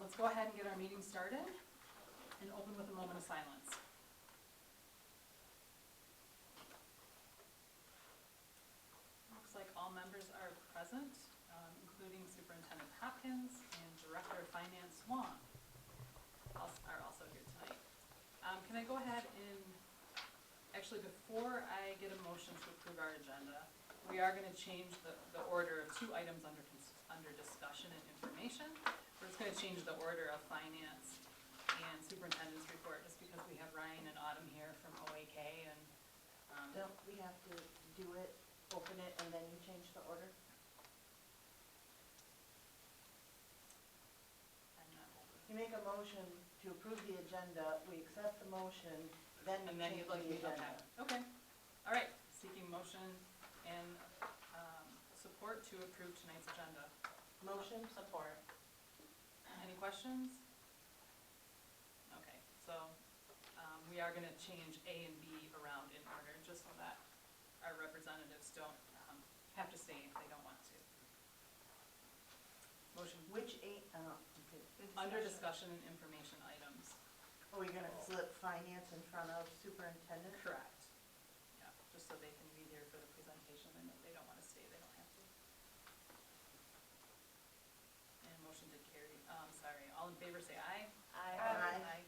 Let's go ahead and get our meeting started and open with a moment of silence. Looks like all members are present, including Superintendent Hopkins and Director of Finance Swan are also here tonight. Can I go ahead and, actually before I get a motion to approve our agenda, we are going to change the order of two items under discussion and information. We're just going to change the order of finance and superintendent's report just because we have Ryan and Autumn here from OAK and don't we have to do it, open it, and then you change the order? I'm not open. You make a motion to approve the agenda, we accept the motion, then And you then change you'd like the me to, agenda. okay. All right, seeking motion and support to approve tonight's agenda. Motion? Support. Any questions? Okay, so we are going to change A and B around in order just so that our representatives don't have to stay if they don't want to. Motion. Which eight, okay. Under discussion and information items. Are we gonna flip finance in front of superintendent? Correct. Yeah, just so they can be here for the presentation, and if they don't want to stay, they don't have to. And motion to carry, sorry, all in favor say aye. Aye.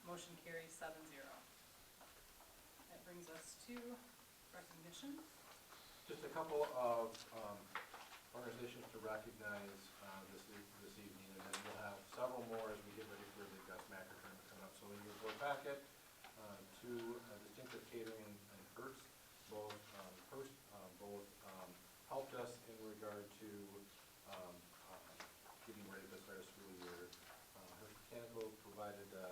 Motion carries 7-0. That brings us to recognition. Just a couple of organizations to recognize this evening, and then we'll have several more as we get ready for the Gus Macker tournament coming up. So in your board packet, two Distinctive Catering and Hertz, both helped us in regard to getting ready for the start of school year. Hertz Mechanical provided the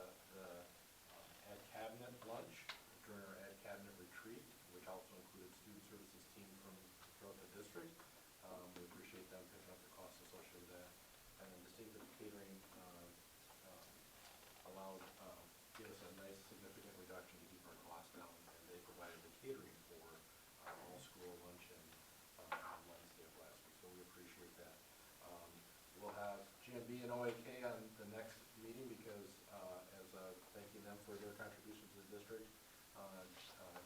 Ed Cabinet lunch during our Ed Cabinet retreat, which also included student services team from throughout the district. We appreciate them picking up the costs associated with that. And then Distinctive Catering allowed, gave us a nice significant reduction to keep our costs down, and they provided the catering for our all-school luncheon on Wednesday of last week, so we appreciate that. We'll have GMB and OAK on the next meeting because as thanking them for their contributions to the district,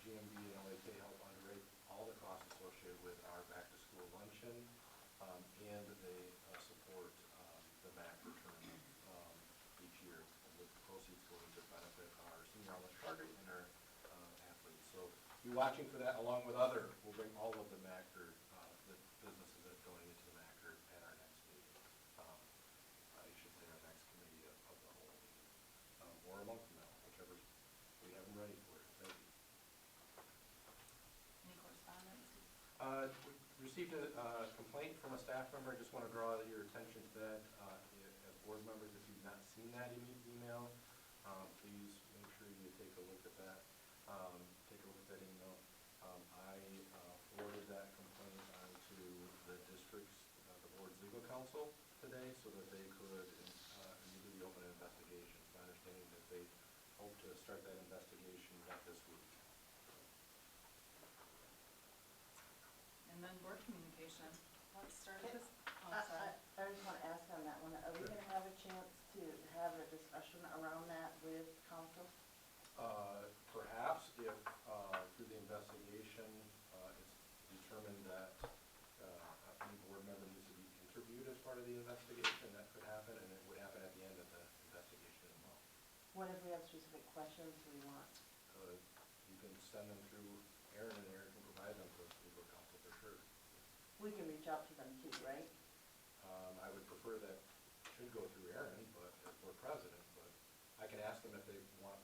GMB and OAK help underwrite all the costs associated with our back-to-school luncheon, and they support the Macker tournament each year, with proceeds going to benefit our senior knowledge target and our athletes. So be watching for that, along with we'll bring all of the Macker, the businesses that donate to the Macker at our next meeting. I should say our next committee of the whole meeting, or a month from now, whichever we have them ready for it. Thank you. Any correspondence? We received a complaint from a staff member. I just want to draw your attention to that. As board members, if you've not seen that email, please make sure you take a look at that. Take a look at that email. I forwarded that complaint on to the district's, the board's legal counsel today so that they could immediately open an investigation. It's my understanding that they hope to start that investigation not this week. And then board communication. Let's start with this. Oh, I sorry. just want to ask on that one, are we going to have a chance to have a discussion around that with council? Perhaps if through the investigation it's determined that any board member needs to be interviewed as part of the investigation, that could happen, and it would happen at the end of the investigation as well. What if we have specific questions we want? You can send them through Aaron, and Aaron can provide them to legal counsel for sure. We can reach out to them too, right? I would prefer that should go through Aaron, but if we're president, but I can ask them if they want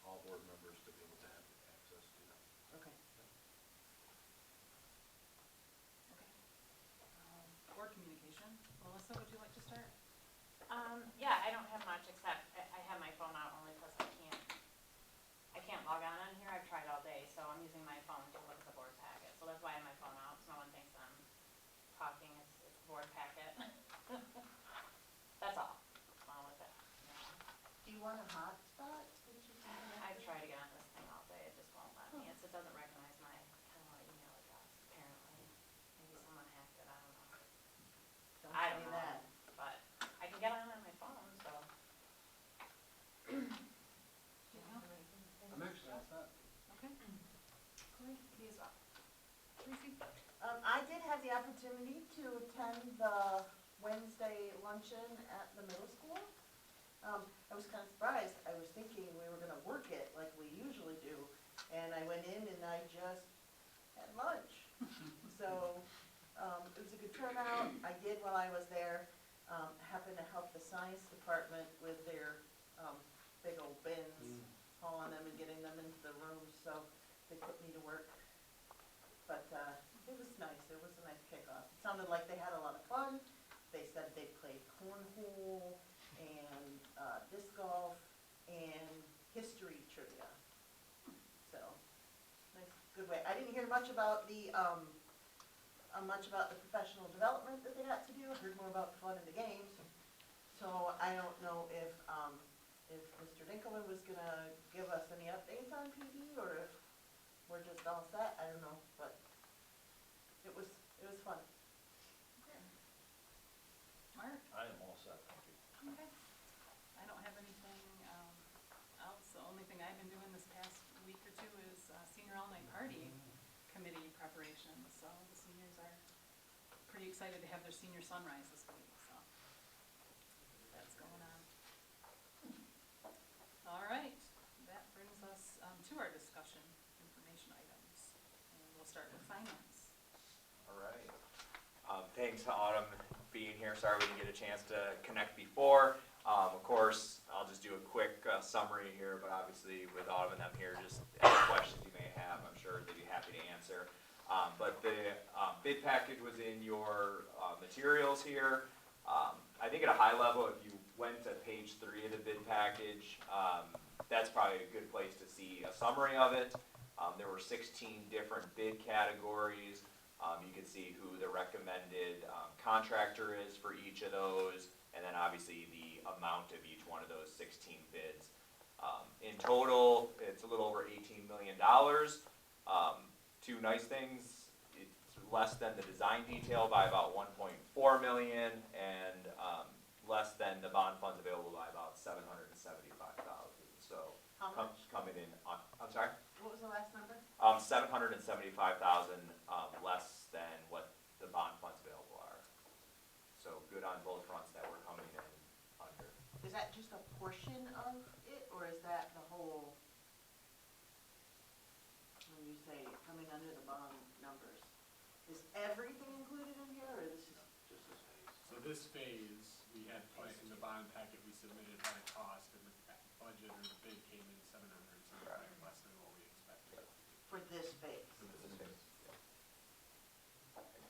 all board members to be able to have access to them. Okay. Okay. Board communication. Melissa, would you like to start? Yeah, I don't have much except I have my phone out only because I can't log on here. I've tried all day, so I'm using my phone to look at the board packet. So that's why I have my phone out, so no one thinks I'm talking. It's the board packet. That's all. Wrong with it. Do you want a hotspot? I've tried to get on this thing all day. It just won't let me. It doesn't recognize my Kenowa email address, apparently. Maybe someone hacked it. I don't know. Don't I say don't know. that. But I can get on my phone. luncheon at the middle school. I was kind of surprised. I was thinking we were gonna work it like we usually do. And I went in and I just had lunch. So, it was a good turnout. I did while I was there, happen to help the science department with their, big old bins, hauling them and getting them into the rooms, so they put me to work. But, it was nice. It was a nice kickoff. It sounded like they had a lot of fun. They said they played cornhole and, disc golf and history trivia. So, nice, good way. I didn't hear much about the professional development that they got to do. I heard more about the fun in the games. So I don't know if Mr. Dinkelman was gonna give us any updates on PD, or if we're just all set, I don't know, but it was fun. Okay. Mark? I am all set, thank you. Okay. I don't have anything else. The only thing I've been doing this past week or two is senior all-night party committee preparations. So the seniors are pretty excited to have their senior sunrise this week, so that's going on. All right, that brings us to our discussion information items. And we'll start with finance. All right. Thanks to Autumn being here. Sorry we didn't get a chance to connect before. Of course, I'll just do a quick summary here, but obviously with Autumn and them here, just any questions you may have, I'm sure they'd be happy to answer. But the bid package was in your materials here. I think at a high level, if you went to page 3 of the bid package, that's probably a good place to see a summary of it. There were 16 different bid categories. You can see who the recommended contractor is for each of those, and then obviously the amount of each one of those 16 bids. In total, it's a little over $18 million. Two nice things, it's less than the design detail by about $1.4 million, and less than the bond funds available by about $775,000. So How much? coming in, I'm sorry? What was the last number? $775,000 less than what the bond funds available are. So good on both fronts that we're coming in under. Is that just a portion of it, or is that the whole? When you say coming under the bond numbers, is everything included in here, or this is? Just this phase. So this phase, we had planned in the bond packet we submitted by cost, and the budget or the bid came in 775 less than what we expected. For this phase? So this is phase.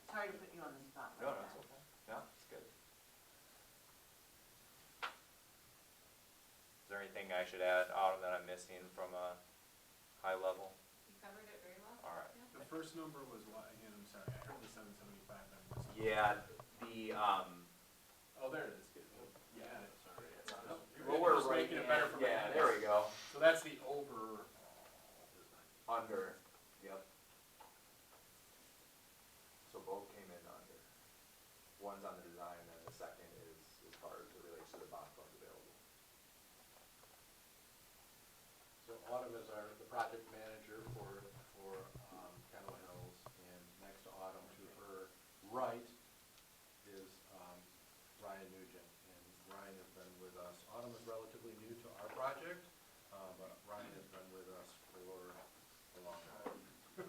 Sorry to put you on the spot No, like that's that. okay. No, it's good. Is there anything I should add, Autumn, that I'm missing from a high level? You covered it very well. All right. The first number was what, again, I'm sorry, I heard the 775, but I missed it. Yeah, the, Oh, there it is. You had it. Sorry. No, you're what good. we're Just making it writing better in- for my yeah, notes. there we go, So that's the over, under, yep. So both came in under. One's on the design, and the second is as far as it relates to the bond funds available. So Autumn is the project manager for Kenowa Hills, and next to Autumn, to her right, is Ryan Nugent. And Ryan has been with us. Autumn is relatively new to our project, but Ryan has been with us for a long time. Yeah.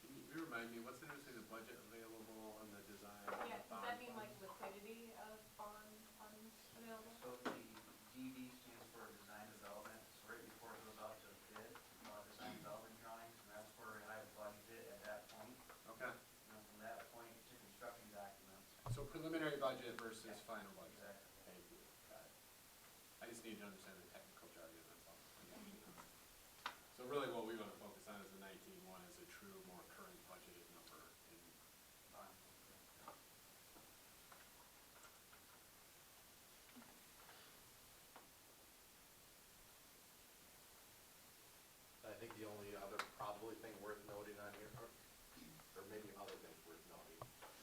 can you remind me, what's the difference between the budget available and the design and Yeah, the does bond that mean like funds? liquidity of bond funds available? So the DD stands for design development, so right before it goes out to bid, design development drawings, and that's where I would budget it at that point. Okay, And then from that point to construction documents. so preliminary budget versus final budget. Exactly. Thank you, got it. I just need to understand the technical jargon, that's all. So really what we want to focus on is the 19-1 is a true, more current budgeted number in Fine. I think the only other probably thing worth noting on here, or maybe other things worth noting,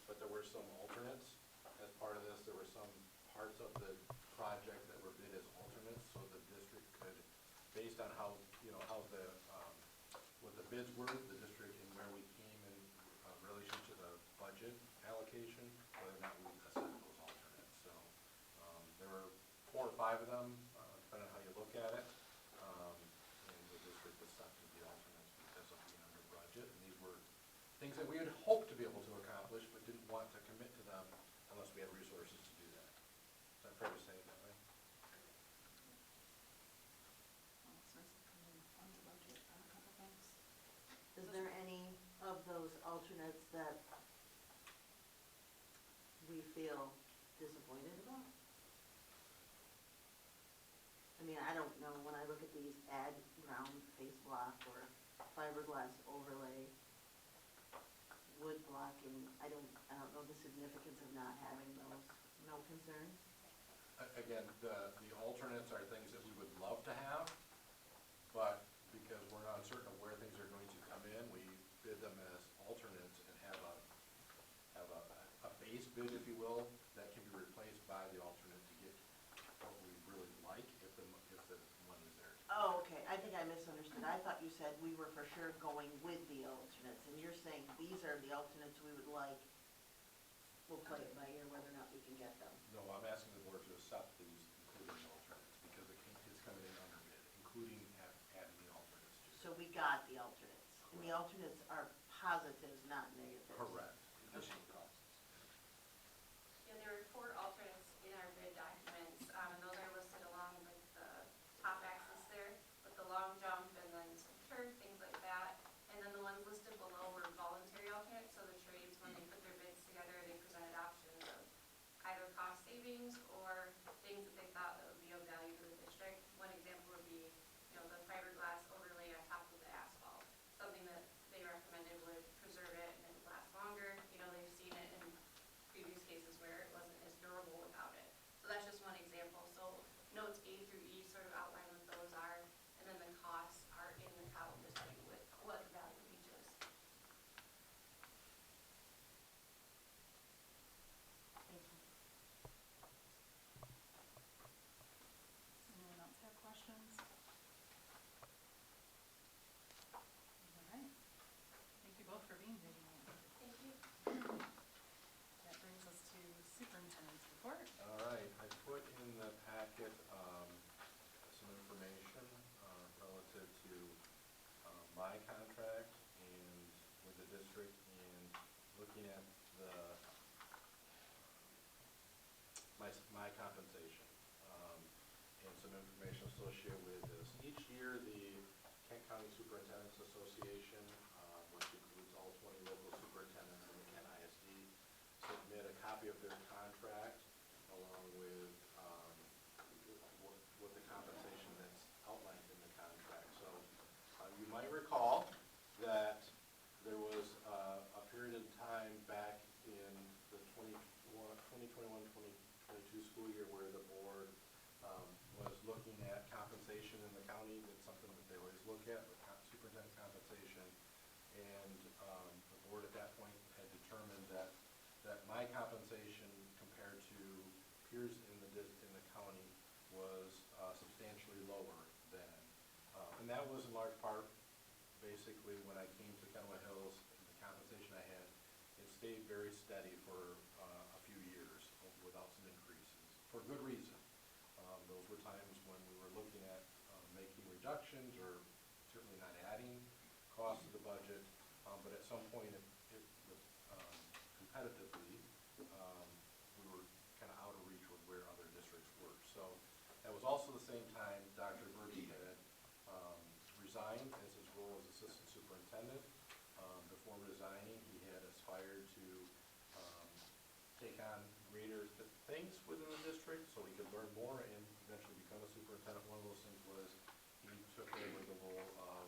but there were some alternates as part of this. There were some parts of the project that were bid as alternates, so the district could, based on how, how the, what the bids were, the district and where we came in relation to the budget, 4 or 5 of them, depending on how you look at it. And the district accepted the alternates because of being under budget. And these were things that we had hoped to be able to accomplish, but didn't want to commit to them unless we had resources to do that. Is that fair to say it that way? Well, it's nice to come in under budget on a couple things. Is there any of those alternates that we feel disappointed about? I mean, I don't know, when I look at these add ground face block or fiberglass overlay, wood blocking, I don't know the significance of not having those. No concerns? Again, the alternates are things that we would love to have, but because we're not certain of where things are going to come in, we bid them as alternates and have a base bid, if you will, that can be replaced by the alternate to get what we really like if the money's there. Oh, okay, I think I misunderstood. I thought you said we were for sure going with the alternates, and you're saying these are the alternates we would like. We'll play it by ear whether or not we can get them. No, I'm asking the board to accept these, including the alternates, because it's coming in under bid, including adding the alternates to it. So we got the alternates, and the alternates are positives, not negatives. Correct. Additional costs. Yeah, there were 4 alternates in our bid documents, and those are listed along with the top axis there, with the long jump and then some turf, things like that. And then the ones listed below were voluntary alternates, so the trades, when they put their bids together, they presented options of either cost savings or things that they thought that would be of value to the district. One example would be, the fiberglass overlay on top of the asphalt, something that they recommended would preserve it and it would last longer. They've seen it in previous cases where it wasn't as durable without it. So that's just one example. So notes A through E sort of outline what those are, and then the costs are in the column to tell you what the value of each is. Thank you. Anyone else have questions? All right. Thank you both for being here tonight. Thank you. That brings us to superintendent's report. All right, I put in the packet some information relative to my contract and with the district and looking at my compensation and some information associated with this. Each year, the Kent County Superintendent's Association, which includes all 20 local superintendents in the Kent ISD, submit a copy of their contract along with what the compensation that's outlined in the contract. So you might recall that there was a period of time back in the 2021-2022 school year where the board was looking at compensation in the county. It's something that they always look at, with superintendent compensation. And the board at that point had determined that my compensation compared to peers in the county was substantially lower than, and that was in large part basically when I came to Kenowa Hills, the compensation I had, it stayed very steady for a few years without some increases, for good reason. Those were times when we were looking at making reductions or certainly not adding costs to the budget, but at some point competitively, we were kind of out of reach with where other districts were. So that was also the same time Dr. Birdie had resigned as his role as assistant superintendent. Before resigning, he had aspired to take on greater things within the district so he could learn more and eventually become a superintendent. One of those things was he took over the role of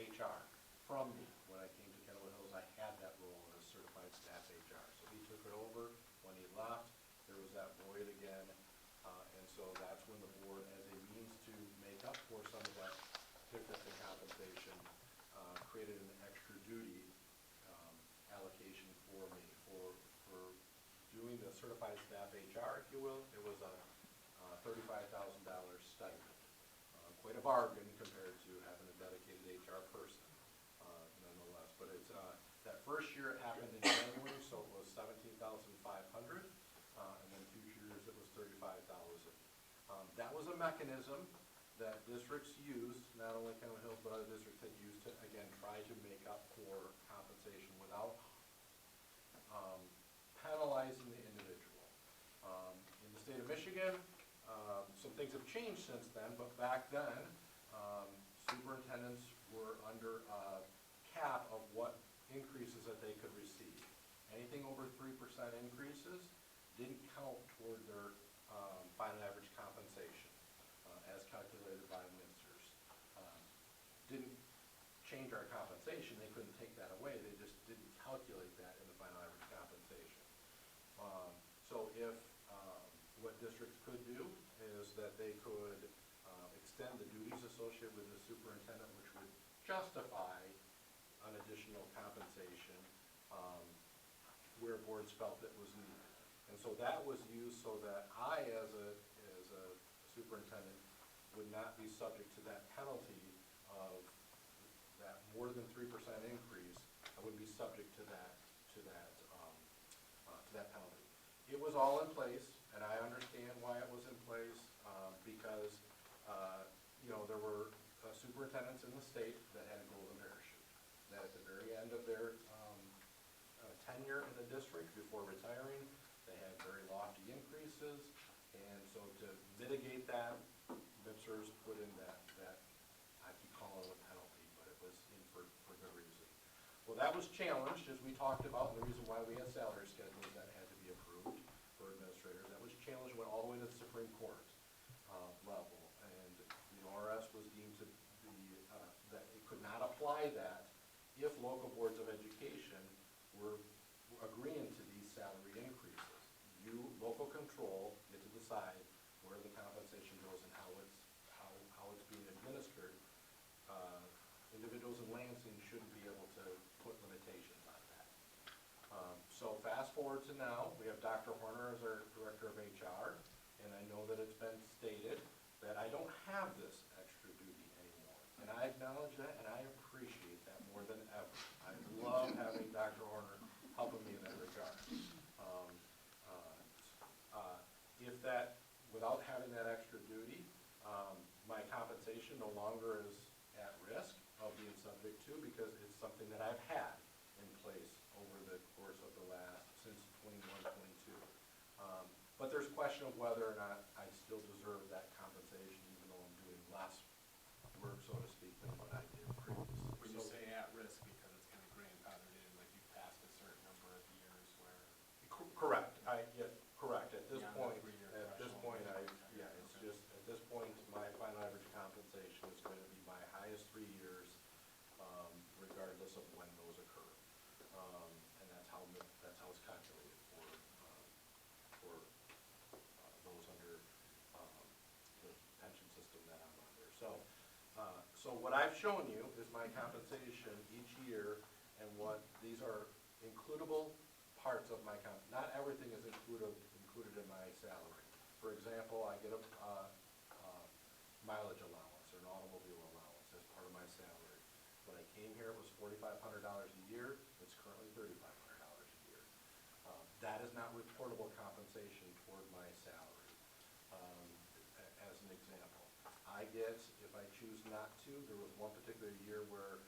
HR from me. When I came to Kenowa Hills, I had that role as certified staff HR. So he took it over. When he left, there was that void again. And so that's when the board, as a means to make up for some of that difference in compensation, created an extra duty allocation for me for doing the certified staff HR, if you will. It was a $35,000 stipend. Quite a bargain compared to having a dedicated HR person, nonetheless. But it's that first year it happened in January, so it was $17,500, and then 2 years That was a mechanism that districts used, not only Kenowa Hills, but other districts had used to, again, try to make up for compensation without penalizing the individual. In the state of Michigan, some things have changed since then, but back then, superintendents were under a cap of what increases that they could receive. Anything over 3% increases didn't count toward their final average compensation, as calculated by Minster's. Didn't change our compensation, they couldn't take that away, they just didn't calculate that in the final average compensation. So if, what districts could do is that they could extend the duties associated with the superintendent, which would justify an additional compensation where boards felt it was needed. And so that was used so that I, as a superintendent, would not be subject to that penalty of that more than 3% increase. I would be subject to that penalty. It was all in place, and I understand why it was in place, because there were superintendents in the state that had a golden parachute. That at the very end of their tenure in the district, before retiring, they had very lofty increases, and so to mitigate that, Minster's put in that I keep calling it a penalty, but it was in for good reason. Well, that was challenged, as we talked about, and the reason why we had salary schedules that had to be approved for administrators. That was challenged, went all the way to the Supreme Court level, and the ORS was deemed to be, that it could not apply that if local boards of education were agreeing to these salary increases. You, local control, get to decide where the compensation goes and how it's being administered. Individuals in Lansing shouldn't be able to put limitations on that. So fast forward to now, we have Dr. Horner as our Director of HR, and I know that it's been stated that I don't have this extra duty anymore. And I acknowledge that, and I appreciate that more than ever. I love having Dr. Horner helping me in that regard. If that, without having that extra duty, my compensation no longer is at risk of being subject to, because it's something that I've had in place over the course of the last, since 21, 22. But there's a question of whether or not I still deserve that compensation, even though I'm doing less work, so to speak, than what I did previously. When you So- say at risk, because it's kind of grandfathered in, like you passed a certain number of years where. Correct, correct, at this Beyond the point, 3-year at this threshold. point, it's just, at this point, my final average compensation is going to be my highest 3 years, regardless of when those occur. And that's how it's calculated for those under the pension system that I'm under. So what I've shown you is my compensation each year, and what, these are includable parts of my not everything is included in my salary. For example, I get a mileage allowance or an automobile allowance as part of my salary. When I came here, it was $4,500 a year. It's currently $3,500 a year. That is not reportable compensation toward my salary. As an example, I get, if I choose not to, there was one particular year where,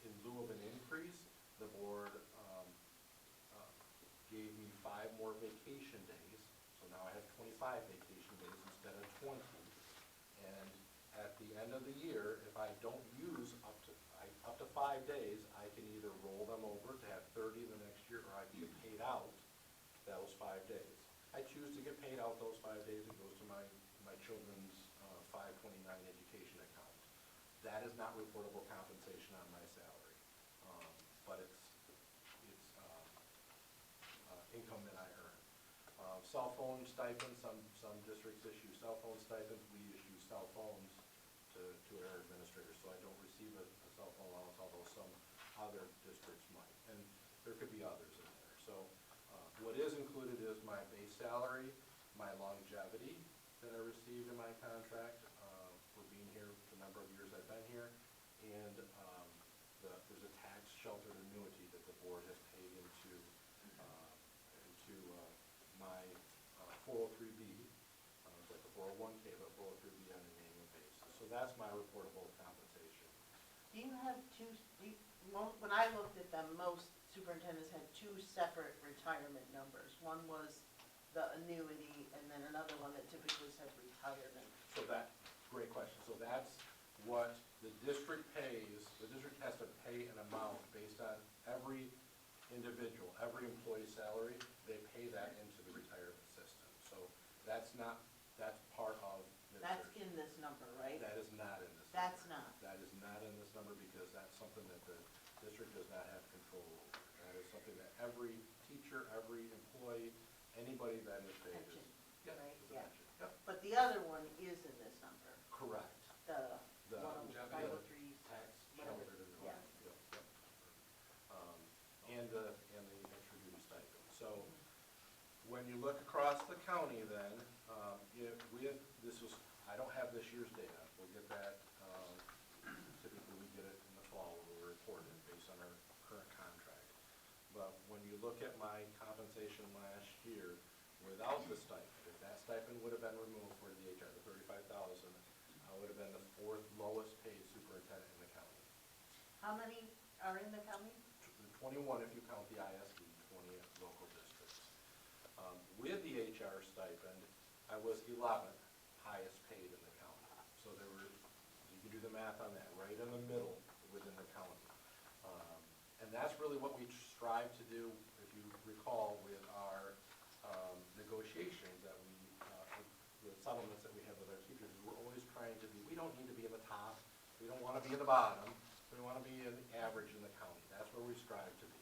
in lieu of an increase, the board gave me 5 more vacation days, so now I have 25 vacation days instead of 20. And at the end of the year, if I don't use up to 5 days, I can either roll them over to have 30 the next year, or I can get paid out those 5 days. I choose to get paid out those 5 days. It goes to my children's 529 education account. That is not reportable compensation on my salary, but it's income that I earn. Cell phone stipends, some districts issue cell phone stipends. We issue cell phones to our administrators, so I don't receive a cell phone allowance, although some other districts might. And there could be others in there. So what is included is my base salary, my longevity that I received in my contract for being here the number of years I've been here, and there's a tax sheltered annuity that the board has paid into my 403B, it's like a 401K, but both would be on an annual basis. So that's my reportable compensation. Do you have when I looked at them, most superintendents had two separate retirement numbers. One was the annuity, and then another one that typically said retirement. So great question. So that's what the district pays. The district has to pay an amount based on every individual, every employee's salary. They pay that into the retirement system. So that's part of this. That's in this number, right? That is not in this number. That's not. That is not in this number because that's something that the district does not have control over. That is something that every teacher, every employee, anybody that is paid is. Pension, Yeah, right? it's a Yeah. pension. Yep, But the other one is in this number, correct. the The 503. tax whatever. sheltered and Yeah. yep. And the extra duty stipend. So when you look across the county then, I don't have this year's data. We'll get that, typically we get it in the fall when we report it based on our current contract. But when you look at my compensation last year, without the stipend, if that stipend would have been removed for the HR, the 35,000, I would have been the fourth lowest paid superintendent in the county. How many are in the county? 21 if you count the ISD, 20 local districts. With the HR stipend, I was 11th highest paid in the county. So you can do the math on that, right in the middle within the county. And that's really what we strive to do, if you recall, with our negotiations that the settlements that we have with our teachers. We're always trying to we don't need to be in the top, we don't want to be in the bottom, we want to be an average in the county. That's where we strive to be.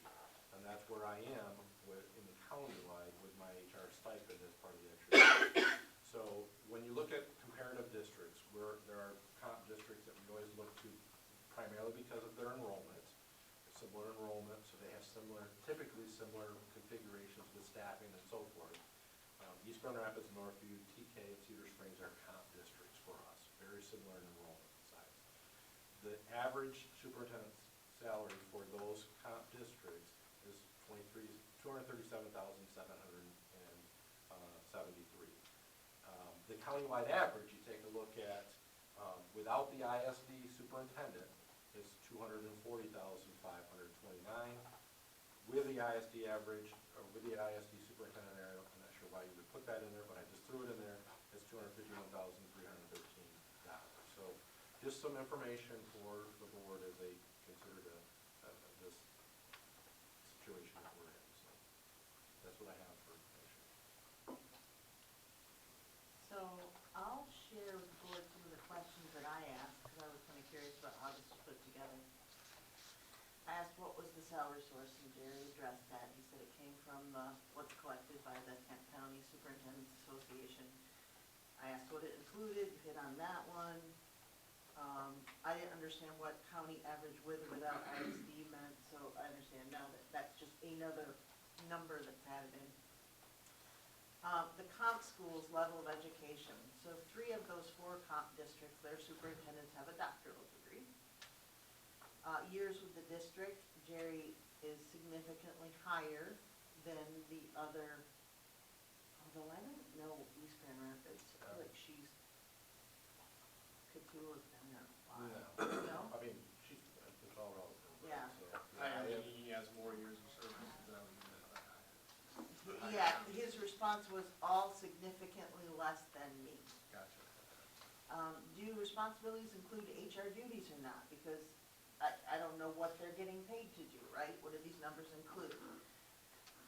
And that's where I am in the countywide with my HR stipend as part of the extra. So when you look at comparative districts, where there are comp districts that we always look to primarily because of their enrollment, similar enrollment, so they have typically similar configurations with staffing and so forth. East Grand Rapids, Northview, TK, and Cedar Springs are comp districts for us, very similar in enrollment size. The average superintendent's salary for those comp districts is $237,773. The countywide average, you take a look at, without the ISD superintendent, is $240,529. With the ISD average, or with the ISD superintendent area, I'm not sure why you would put that in there, but I just threw it in there, it's $251,313. So just some information for the board as they consider this situation that we're in. So that's what I have for information. So I'll share with the board some of the questions that I asked, because I was kind of curious about how this was put together. I asked what was the salary source, and Jerry addressed that. He said it came from what's collected by the Kent County Superintendent's Association. I asked what it included, hit on that one. I didn't understand what county average with or without ISD meant, so I understand now that that's just another number that's added in. The comp schools level of education. So 3 of those 4 comp districts, their superintendents have a doctoral degree. Years with the district, Jerry is significantly higher than the other, although I don't know East Grand Rapids. I feel like Kenowa's been there a while. No? I mean, it's all relative. Right? Yeah. So, He has more years of service, is that what you meant? Yeah, his response was all significantly less than me. Gotcha. Do responsibilities include HR duties or not? Because I don't know what they're getting paid to do, right? What do these numbers include?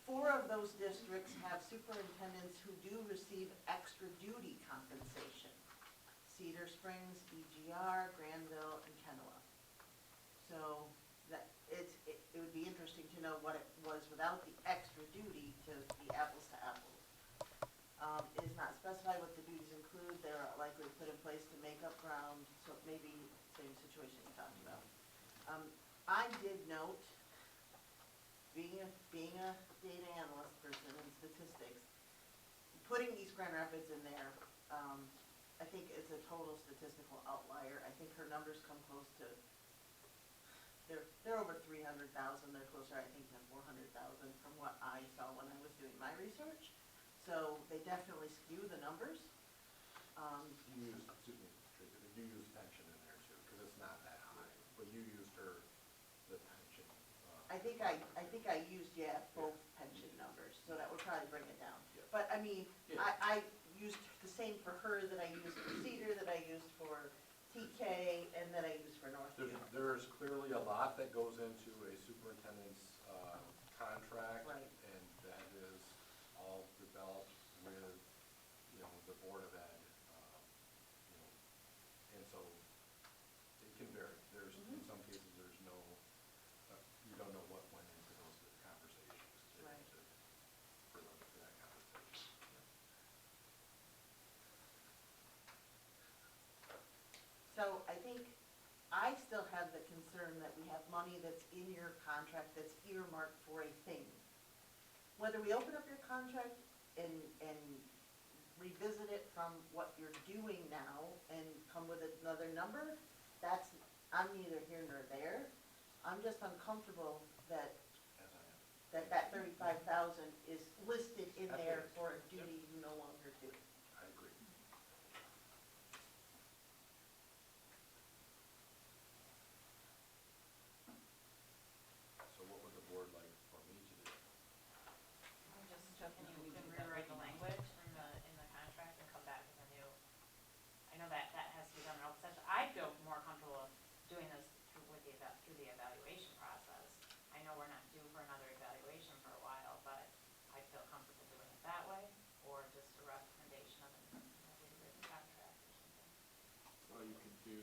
4 of those districts have superintendents who do receive extra duty compensation. Cedar Springs, EGR, Granville, and Kenowa. So that it would be interesting to know what it was without the extra duty to be apples to apples. It is not specified what the duties include. They're likely put in place to make up ground, so maybe same situation we talked about. I did note, being a data analyst person in statistics, putting East Grand Rapids in there, I think it's a total statistical outlier. I think her numbers come close to, they're over 300,000. They're closer, I think, to 400,000 from what I saw when I was doing my research. So they definitely skew the numbers. You used, excuse me, Tracy, but you used pension in there too, because it's not that high, but you used the pension. I think I used, both pension numbers, so that would probably bring it down. Yeah. But I mean, Yeah. I used the same for her that I used for Cedar, that I used for TK, and that I used for Northview. There's clearly a lot that goes into a superintendent's contract. Right. And that is all developed with, the Board of Ed, and so it can vary. There's, in some cases, there's no, you don't know what went into those conversations Right. for that conversation. So I think I still have the concern that we have money that's in your contract that's earmarked for a thing. Whether we open up your contract and revisit it from what you're doing now and come with another number, I'm neither here nor there. I'm just uncomfortable that As I am. that 35,000 is listed in there for a duty you no longer do. I agree. So what would the board like for me to do? Can you rewrite the language in the contract and come back with a new, I know that has to be done in open session. I feel more comfortable doing this through the evaluation process. I know we're not due for another evaluation for a while, but I feel comfortable doing it that way, or just a recommendation of a rewritten contract or something. Well, you could do,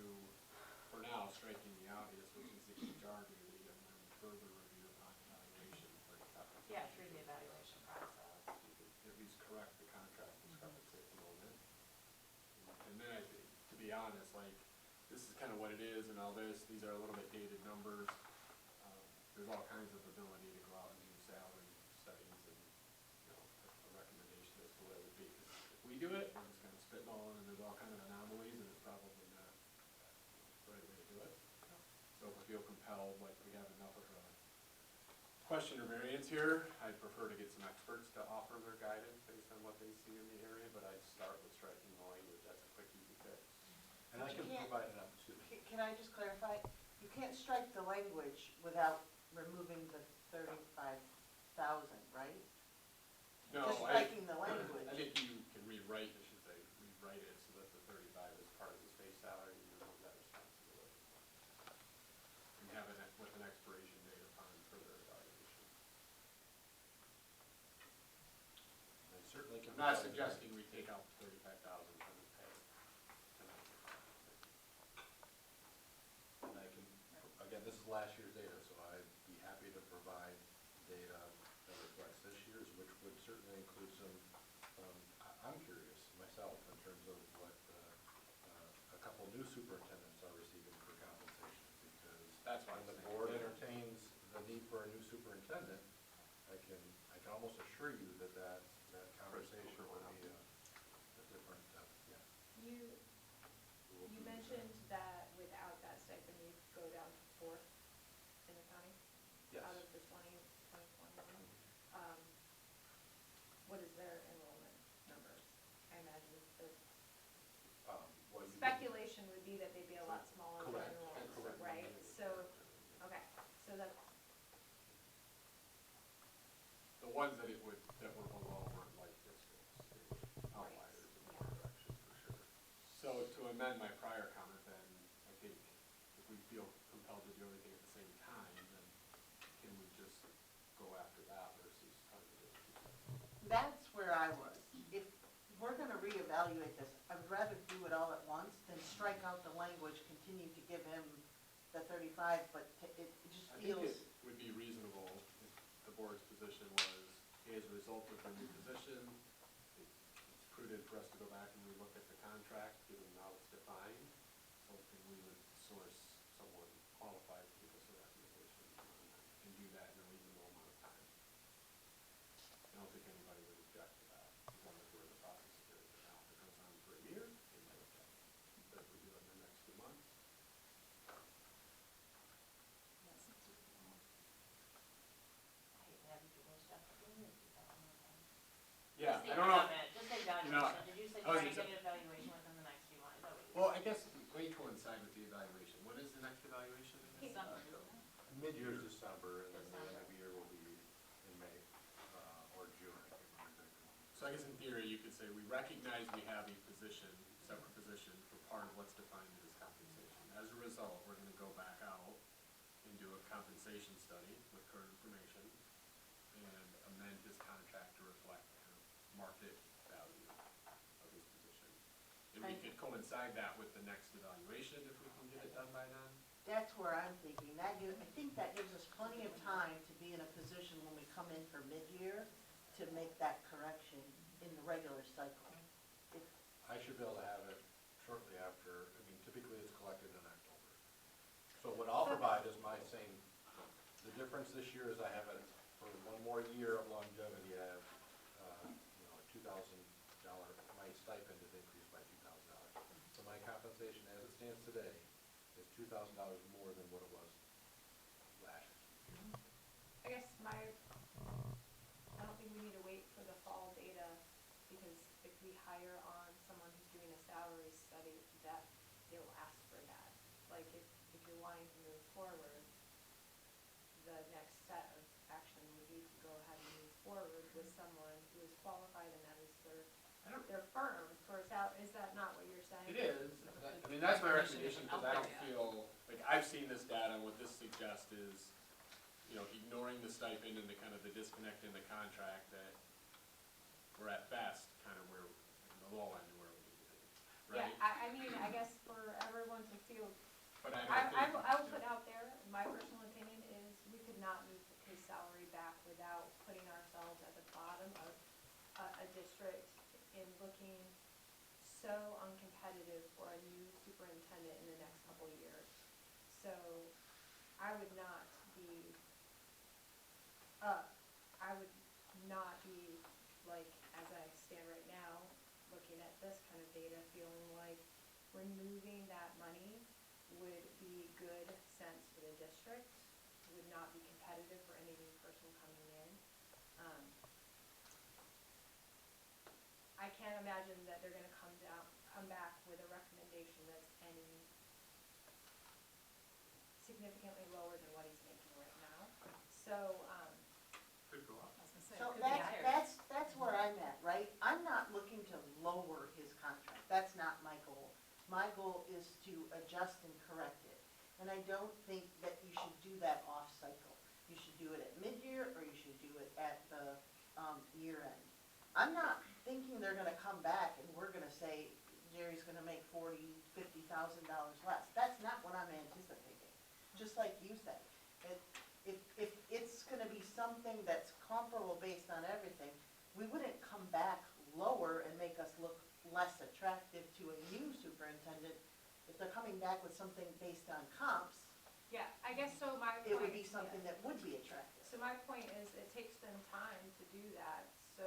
for now, striking the obvious, which is the HR duty, and then further review upon evaluation for compensation. Yeah, through the evaluation process. You could at least correct the contract discrepancy at the moment. And then I think, to be honest, like, this is kind of what it is and all this, these are a little bit dated numbers. There's all kinds of ability to go out and do salary studies and, a recommendation as to what it would be. 'Cause if we do it, we're just kind of spitballing and there's all kind of anomalies and it's probably not the right way to do it. So if we feel compelled, like we have enough of a question or variance here, I'd prefer to get some experts to offer their guidance based on what they see in the area, but I'd start with striking the language. That's a quick, easy fix. And I can provide an opportunity. Can I just clarify? You can't strike the language without removing the 35,000, right? No, Just striking the language. I think you can rewrite it so that the 35 is part of the base salary and you remove that responsibility. And have it with an expiration date upon further evaluation. I certainly can. I'm not suggesting we take out the 35,000 from the pay tonight. And I can, again, this is last year's data, so I'd be happy to provide data that reflects this year's, which would certainly include some, I'm curious myself in terms of what a couple new superintendents are receiving for compensation, because That's why when I'm the saying. board entertains the need for a new superintendent, I can almost assure you that conversation will be a different, yeah. You mentioned that without that stipend, you'd go down to fourth in the county? Yes. Out of the 2021. What is their enrollment numbers? I imagine the Well, you can- speculation would be that they'd be a lot smaller than Correct. enrollment, Correct. right? So, okay, so that, The ones that were below weren't like districts, they were outliers in one direction for sure. So to amend my prior comment then, I think if we feel compelled to do everything at the same time, then can we just go after that versus trying to do it? That's where I was. If we're gonna reevaluate this, I would rather do it all at once than strike out the language, continue to give him the 35, but it just I think feels. it would be reasonable if the board's position was, hey, as a result of the new position, it's prudent for us to go back and relook at the contract, given how it's defined. Something we would source someone qualified to give us a recommendation and do that in a reasonable amount of time. I don't think anybody would object to that, as long as we're in the process of doing it now. If it goes on for a year, they might object. But if we do it in the next 2 months, I hate to have you do more stuff, but we need to do that one more time. yeah, Just I don't know. Just evaluation, You know, did you say I was try to exa- get an evaluation within the Mid-year's December, and then the end of the year will be in May, or June, I can't remember exactly. So I guess in theory, you could say we recognize we have a position, separate position, for part of what's defined as compensation. As a result, we're gonna go back out and do a compensation study with current information and amend his contract to reflect kind of market value of his position. And we could coincide that with the next evaluation if we can get it done by then. That's where I'm thinking, I think that gives us plenty of time to be in a position when we come in for mid-year to make that correction in the regular cycle. I should be able to have it shortly after, I mean, typically it's collected in October. So what I'll provide is my same, the difference this year is I have it for one more year of longevity, I have, a $2,000, my stipend is increased by $2,000. So my compensation as it stands today is $2,000 more than what it was last year. I guess I don't think we need to wait for the fall data, because if we hire on someone who's doing a salary study, that it'll ask for that. Like, if you're wanting to move forward, the next set of action would be to go ahead and move forward with someone who is qualified, and that is their firm for is that not what you're saying? It is, I mean, that's my recommendation, because I don't feel, like, I've seen this data, and what this suggests is, ignoring the stipend and the kind of the disconnect in the contract, that we're at best kind of where, in the low end where we need to be, right? Yeah, I mean, I guess for everyone to feel, But I I don't will put out there, my personal opinion is we could not move his salary back without putting ourselves at the bottom of a district in looking so uncompetitive for a new superintendent in the next couple of years. So I would not be, like, as I stand right now, looking at this kind of data, feeling like removing that money would be good sense for the district, would not be competitive for any new person coming in. I can't imagine that they're gonna come back with a recommendation that's any significantly lower than what he's making right now. So, could go up. I was gonna say, So it could be higher. that's where I'm at, right? I'm not looking to lower his contract, that's not my goal. My goal is to adjust and correct it. And I don't think that you should do that off-cycle. You should do it at mid-year, or you should do it at the year end. I'm not thinking they're gonna come back and we're gonna say Jerry's gonna make $40,000-$50,000 less. That's not what I'm anticipating. Just like you said, if it's gonna be something that's comparable based on everything, we wouldn't come back lower and make us look less attractive to a new superintendent. If they're coming back with something based on comps, yeah, I guess so my point. it would be something that would be attractive. So my point is, it takes them time to do that, so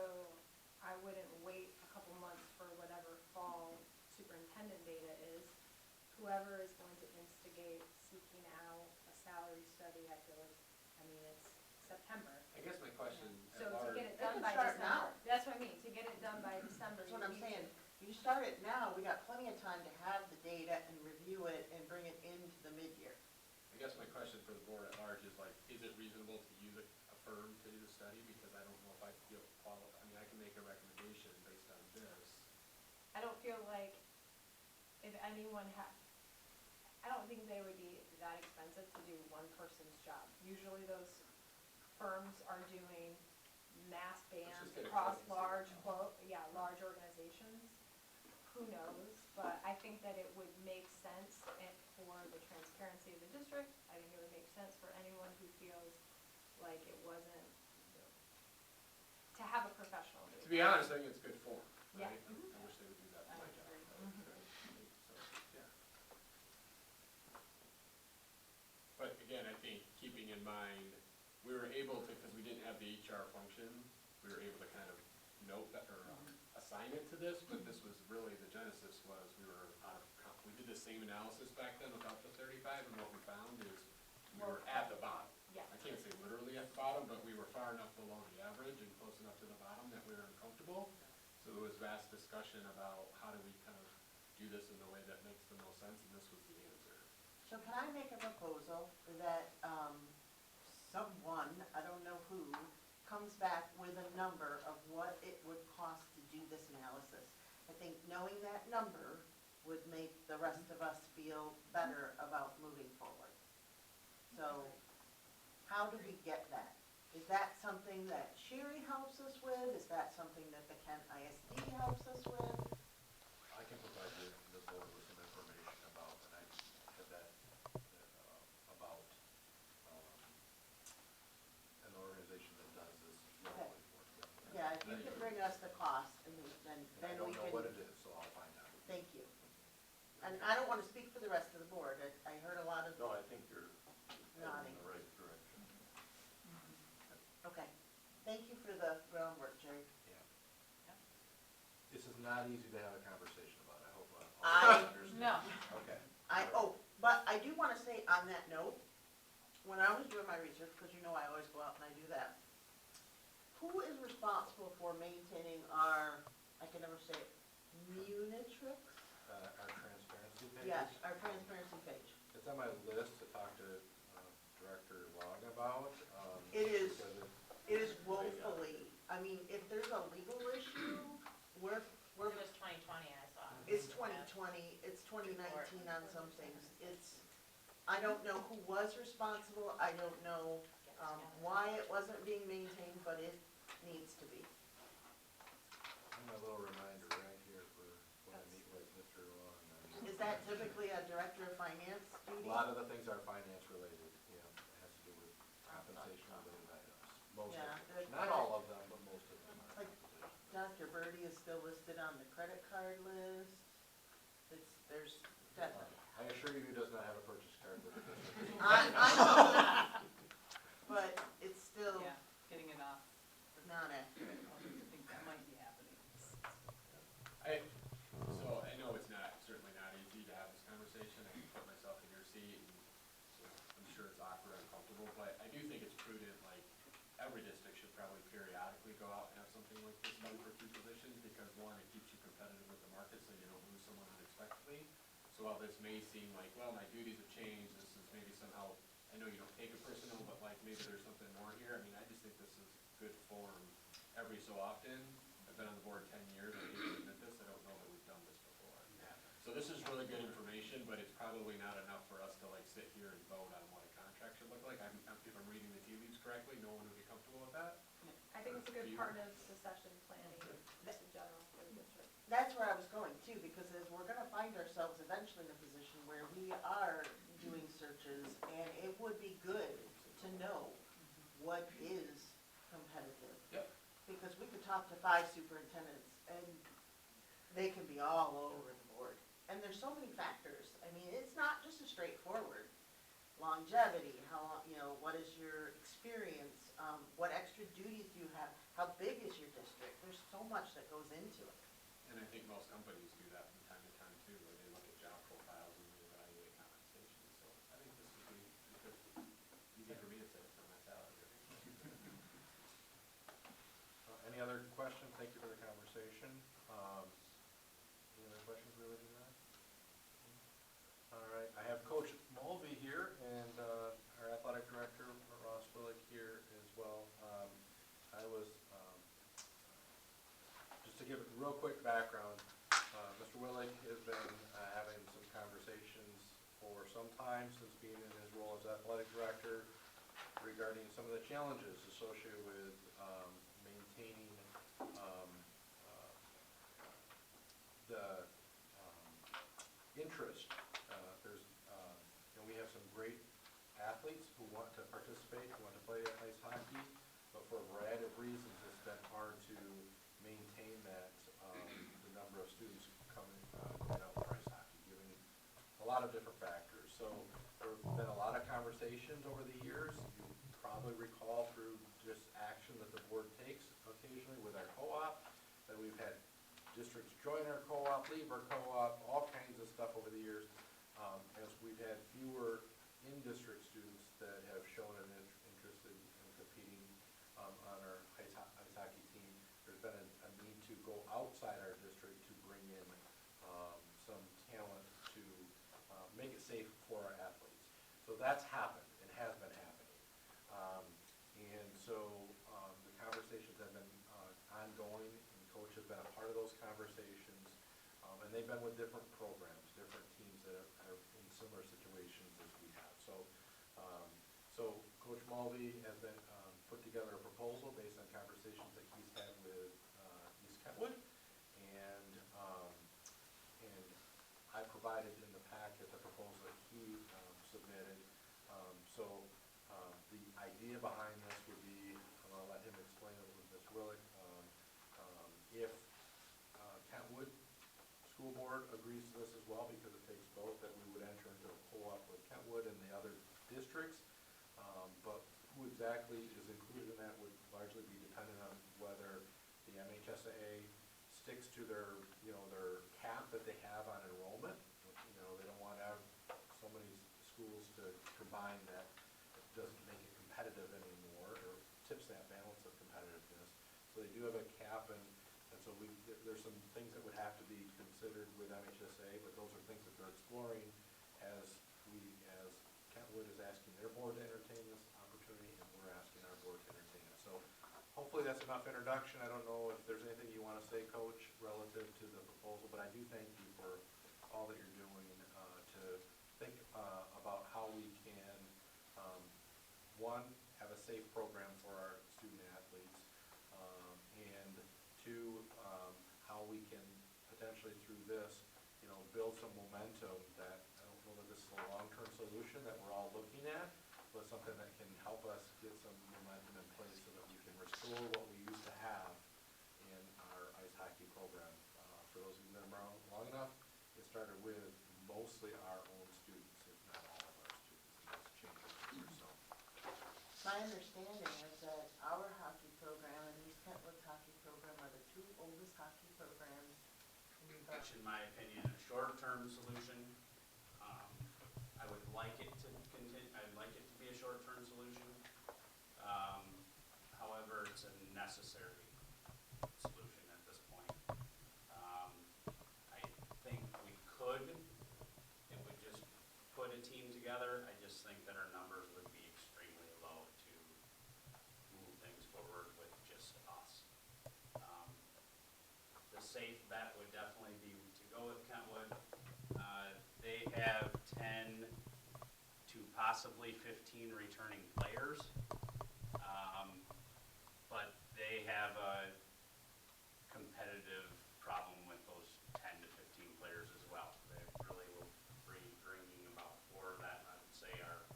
I wouldn't wait a couple months for whatever fall superintendent data is. Whoever is going to instigate seeking out a salary study, I feel like, I mean, it's September. I guess my question So at to large, get it They done can by start December, now. that's what I mean, to get it done by December. That's what I'm you need saying. to- You start it now, we got plenty of time to have the data and review it and bring it into the mid-year. I guess my question for the board at large is like, is it reasonable to use a firm to do the study? Because I don't know if I feel qualified, I mean, I can make a recommendation based on this. I don't feel like if anyone I don't think they would be that expensive to do one person's job. Usually those firms are doing mass Let's bands just get a across quote and see what large organizations. Who knows, but I think that it would make sense for the transparency of the district. I think it would make sense for anyone who feels like it wasn't, to have a professional do To it. be honest, I think it's good form, Yeah. right? I wish they would do that for my job. So, yeah. But again, I think keeping in mind, we were able to, because we didn't have the HR function, we were able to kind of note that, or assign it to this, but this was really, the genesis was, we did the same analysis back then without the 35, and what we found is we were at the bottom. Yeah. I can't say literally at the bottom, but we were far enough below the average and close enough to the bottom that we were uncomfortable. So there was vast discussion about how do we kind of do this in the way that makes the most sense, and this was the answer. So can I make a proposal that comes back with a number of what it would cost to do this analysis. I think knowing that number would make the rest of us feel better about moving forward. So, how do we get that? Is that something that Sherry helps us with? Is that something that the Kent ISD helps us with? I can provide you the board with some information about, and I had that, about, an organization that does this locally for us. Yeah, if you can bring us the cost, and then I we don't know can. what it is, so I'll find out. Thank you. And I don't want to speak for the rest of the board. I heard a lot of No, I think you're heading nodding. in the right direction. Okay. Thank you for the groundwork, Jerry. Yeah. This is not easy to have a conversation about, I hope all I- understand. No. Okay. But I do want to say on that note, when I was doing my research, because you know I always go out and I do that, who is responsible for maintaining our, I can never say it, Munitrix? Our transparency page? Yes, our transparency page. It's on my list to talk to Director Long about. It is. because It is woefully, I mean, if there's a legal issue, we're, It was 2020, I saw. it's 2020, it's 2019 on some things. I don't know who was responsible, I don't know why it wasn't being maintained, but it needs to be. I'm a little reminder right here for when I meet with Mr. Long. Is that typically a director of finance A duty? lot of the things are finance related, you know, it has to do with compensation related items. Most Yeah, of them, not all of them, but most of them are Like- compensation. Dr. Birdie is still listed on the credit card list. There's definitely. I assure you, he does not have a purchase card with it. I know that, but it's still Yeah, getting it off. not accurate. I think that might be happening. So I know it's certainly not easy to have this conversation, I can put myself in your seat, and I'm sure it's awkward, uncomfortable, but I do think it's prudent, like, every district should probably periodically go out and have something like this done for key positions, because one, it keeps you competitive with the market, so you don't lose someone unexpectedly. So while this may seem like, well, my duties have changed, this is maybe somehow, I know you don't take it personal, but like, maybe there's something more here, I mean, I just think this is good form every so often. I've been on the board 10 years, I hate to admit this, I don't know that we've done this before. So this is really good information, but it's probably not enough for us to like sit here and vote on what a contract should look like. If I'm reading the tea leaves correctly, no one would be comfortable with that? I think it's a good Do you? part of succession planning, just in general for the district. That's where I was going too, because as we're gonna find ourselves eventually in a position where we are doing searches, and it would be good to know what is competitive. Yep. Because we could talk to 5 superintendents, and they can be all over the board. And there's so many factors. I mean, it's not just a straightforward longevity, how long, you know, what is your experience, what extra duties do you have, how big is your district? There's so much that goes into it. And I think most companies do that from time to time too, where they look at job profiles and they evaluate compensation, so I think this would be good. Easy for me to say it's not my salary. Any other questions? Thank you for the conversation. Any other questions related to that? All right, I have Coach Mulvey here and our athletic director, Ross Willick, here as well. I was, just to give a real quick background, Mr. Willick has been having some conversations for some time since being in his role as athletic director regarding some of the challenges associated with maintaining the interest. We have some great athletes who want to participate, who want to play ice hockey, but for a variety of reasons, it's been hard to maintain that, the number of students coming out for ice hockey, given a lot of different factors. So there have been a lot of conversations over the years. You probably recall through just action that the board takes occasionally with our co-op, that we've had districts join our co-op, leave our co-op, all kinds of stuff over the years. As we've had fewer in-district students that have shown an interest in competing on our ice hockey team, there's been a need to go outside our district to bring in some talent to make it safe for our athletes. So that's happened and has been happening. And so the conversation and they've been with different programs, different teams that are in similar situations as we have. So Coach Mulvey has been, put together a proposal based on conversations that he's had with East Kentwood, and I provided in the packet the proposal that he submitted. The idea behind this would be, and I'll let him explain it with Ms. Willick, if Kentwood School Board agrees to this as well, because it takes both, that we would enter into a co-op with Kentwood and the other districts. But who exactly is included in that would largely be dependent on whether the MHSAA sticks to their, their cap that they have on enrollment. They don't want to have so many schools to combine that it doesn't make it competitive anymore, or tips that balance of competitiveness. So they do have a cap, and so there's some things that would have to be considered with MHSA, but those are things that they're exploring as Kentwood is asking their board to entertain this opportunity, and we're asking our board to entertain it. So hopefully that's enough introduction. I don't know if there's anything you want to say, Coach, relative to the proposal, but I do thank you for all that you're doing to think about how we can, one, have a safe program for our student athletes, and two, how we can potentially through this, build some momentum that, I don't know that this is a long-term solution that we're all looking at, but something that can help us get some momentum in place so that we can restore what we used to have in our ice hockey program. For those who've been around long enough, it started with mostly our own students, if not all of our students, and that's changed over the years, so. My understanding is that our hockey program and East Kentwood's hockey program are the two oldest hockey programs in the Which, in my opinion, a short-term solution. I would like it to continue, I'd like it to be a short-term solution. However, it's a necessary solution at this point. I think we could, it would just put a team together. I just think that our numbers would be extremely low to move things forward with just us. The safe bet would definitely be to go with Kentwood. They have 10 to possibly 15 returning players, but they have a competitive problem with those 10 to 15 players as well. They really will be bringing about 4 that I would say are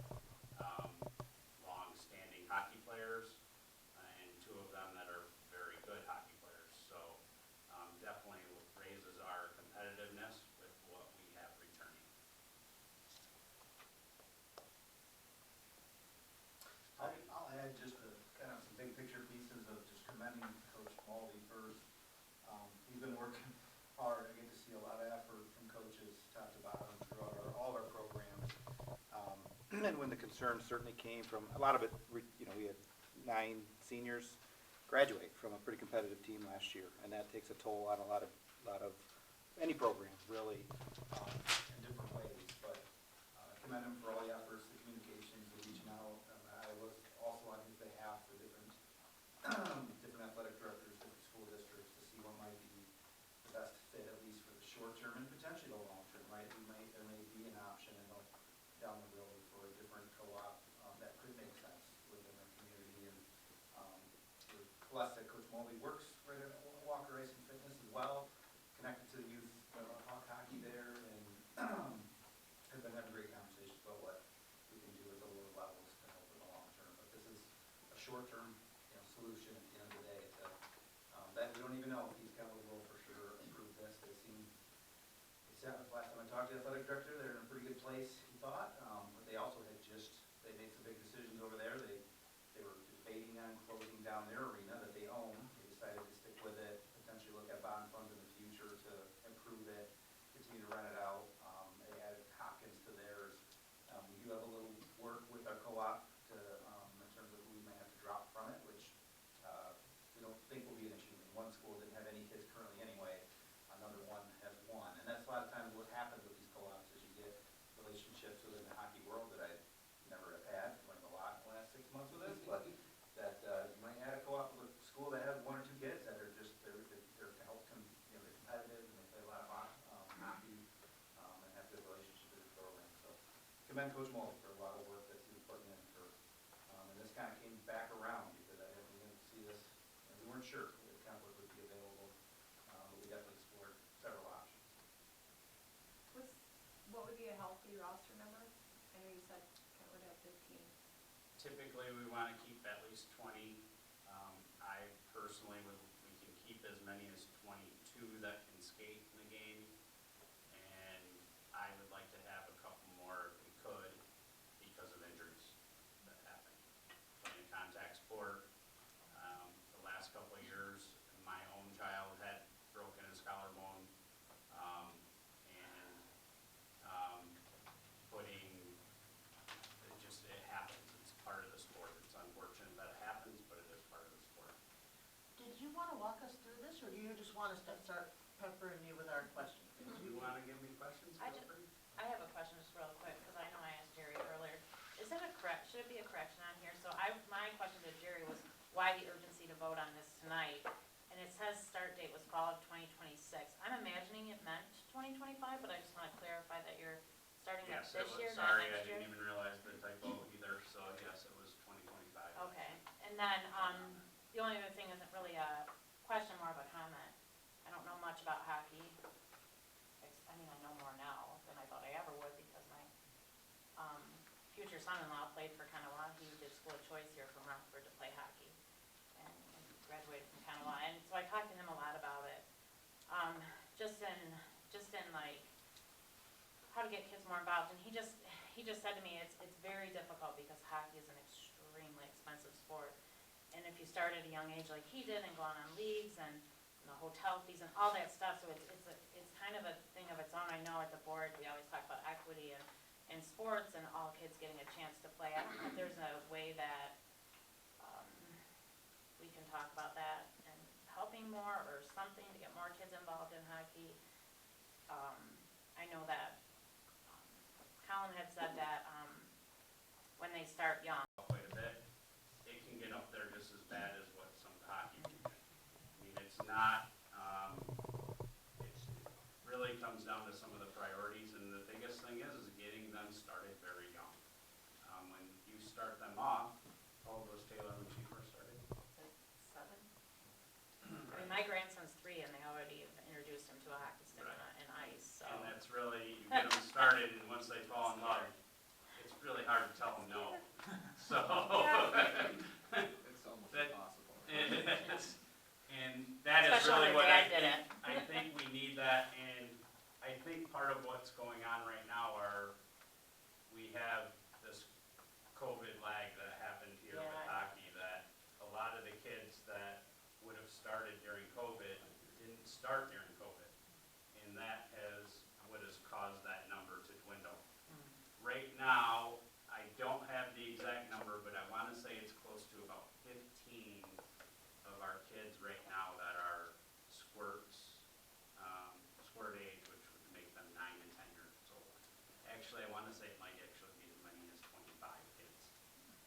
long-standing hockey players, and 2 of them that are very good hockey players. So definitely raises our competitiveness with what we have returning. I'll add just kind of some big picture pieces of just commending Coach Mulvey first. He's been working hard. I get to see a lot of effort from coaches top to bottom throughout all our programs. And when the concerns certainly came from, a lot of it, we had 9 seniors graduate from a pretty competitive team last year, and that takes a toll on a lot of any program, really, in different ways. But I commend him for all the efforts, the communications, the reaching out. I was also on his behalf for different athletic directors, different school districts, to see what might be the best fit, at least for the short term and potentially the long term. Right, there may be an option down the road for a different co-op that could make sense within our community. And we're blessed that Coach Mulvey works right at Walker Ice and Fitness as well, connected to the youth hockey there, and have been having great conversations about what we can do at the lower levels to help in the long term. But this is a short-term solution at the end of the day. That we don't even know if East Kentwood will for sure approve this. They said last time I talked to the athletic director, they're in a pretty good place, he thought. But they also had they made some big decisions over there. They were debating on closing down their arena that they own. They decided to stick with it, potentially look at bond funds in the future to improve it, continue to rent it out. They added Hopkins to theirs. We do have a little work with our co-op in terms of who we may have to drop from it, which we don't think will be an issue. One school didn't have any kids currently anyway. Another one has one. And that's a lot of times what happens with these co-ops is you get relationships within the hockey world that I never have had. Learned a lot in the last 6 months with this, but that you might add a co-op with a school that has 1 or 2 kids that are just they're to help they're competitive and they play a lot of commend Coach Mullen for a lot of work that he was putting in for, and this kind of came back around because we didn't see this, and we weren't sure if conflict would be available, but we definitely explored several options. What would be a healthy roster number? I know you said we're at 15. Typically, we want to keep at least 20. I personally we can keep as many as 22 that can skate in the game. And I would like to have a couple more if we could because of injuries that happen. Playing contact sport, the last couple of years, my own child had broken his collarbone. It happens. It's part of the sport. It's unfortunate that it happens, but it is part of the sport. Did you want to walk us through this, or do you just want us to start peppering you with our questions? Do you want to give me questions? I have a question just real quick, because I know I asked Jerry earlier. Is it should it be a correction on here? So my question to Jerry was, why the urgency to vote on this tonight? And it says start date was fall of 2026. I'm imagining it meant 2025, but I just want to clarify that you're starting up Yes, it this was. year, not Sorry, I next year? didn't even realize the typo either, so yes, it was 2025. Okay, and then, the only other thing isn't really a question, more of a comment. I don't know much about hockey. I mean, I know more now than I thought I ever would because my, future son-in-law played for Kenowa. He did school of choice here from Rockford to play hockey and graduated from Kenowa. And so I talked to him a lot about it. Just in like, how to get kids more involved. And he just said to me, it's very difficult because hockey is an extremely expensive sport. And if you start at a young age like he did and go on leagues and the hotel fees and all that stuff, so it's kind of a thing of its own. I know at the board, we always talk about equity and sports and all kids getting a chance to play. I don't know if there's a way that, we can talk about that and helping more or something to get more kids involved in hockey. I know that Colin had said that when they start young. Quite a bit. It can get up there just as bad as what some hockey can get. I mean, it's not, it really comes down to some of the priorities, and the biggest thing is getting them started very young. When you start them off, how old was Taylor when she first started? 7. I mean, my grandson's 3 and they already introduced him to a hockey stick and ice, so. And that's really, you get them started, and once they fall in love, it's really hard to tell them no. So. It's almost impossible. And that is Especially really when what Dad did it. I think we need that, and I think part of what's going on right now we have this COVID lag that happened here with Yeah. hockey, that a lot of the kids that would have started during COVID didn't start during COVID. And that what has caused that number to dwindle. Right now, I don't have the exact number, but I want to say it's close to about 15 of our kids right now that are squirt age, which would make them 9 and 10 years old. Actually, I want to say it might actually be as many as 25 kids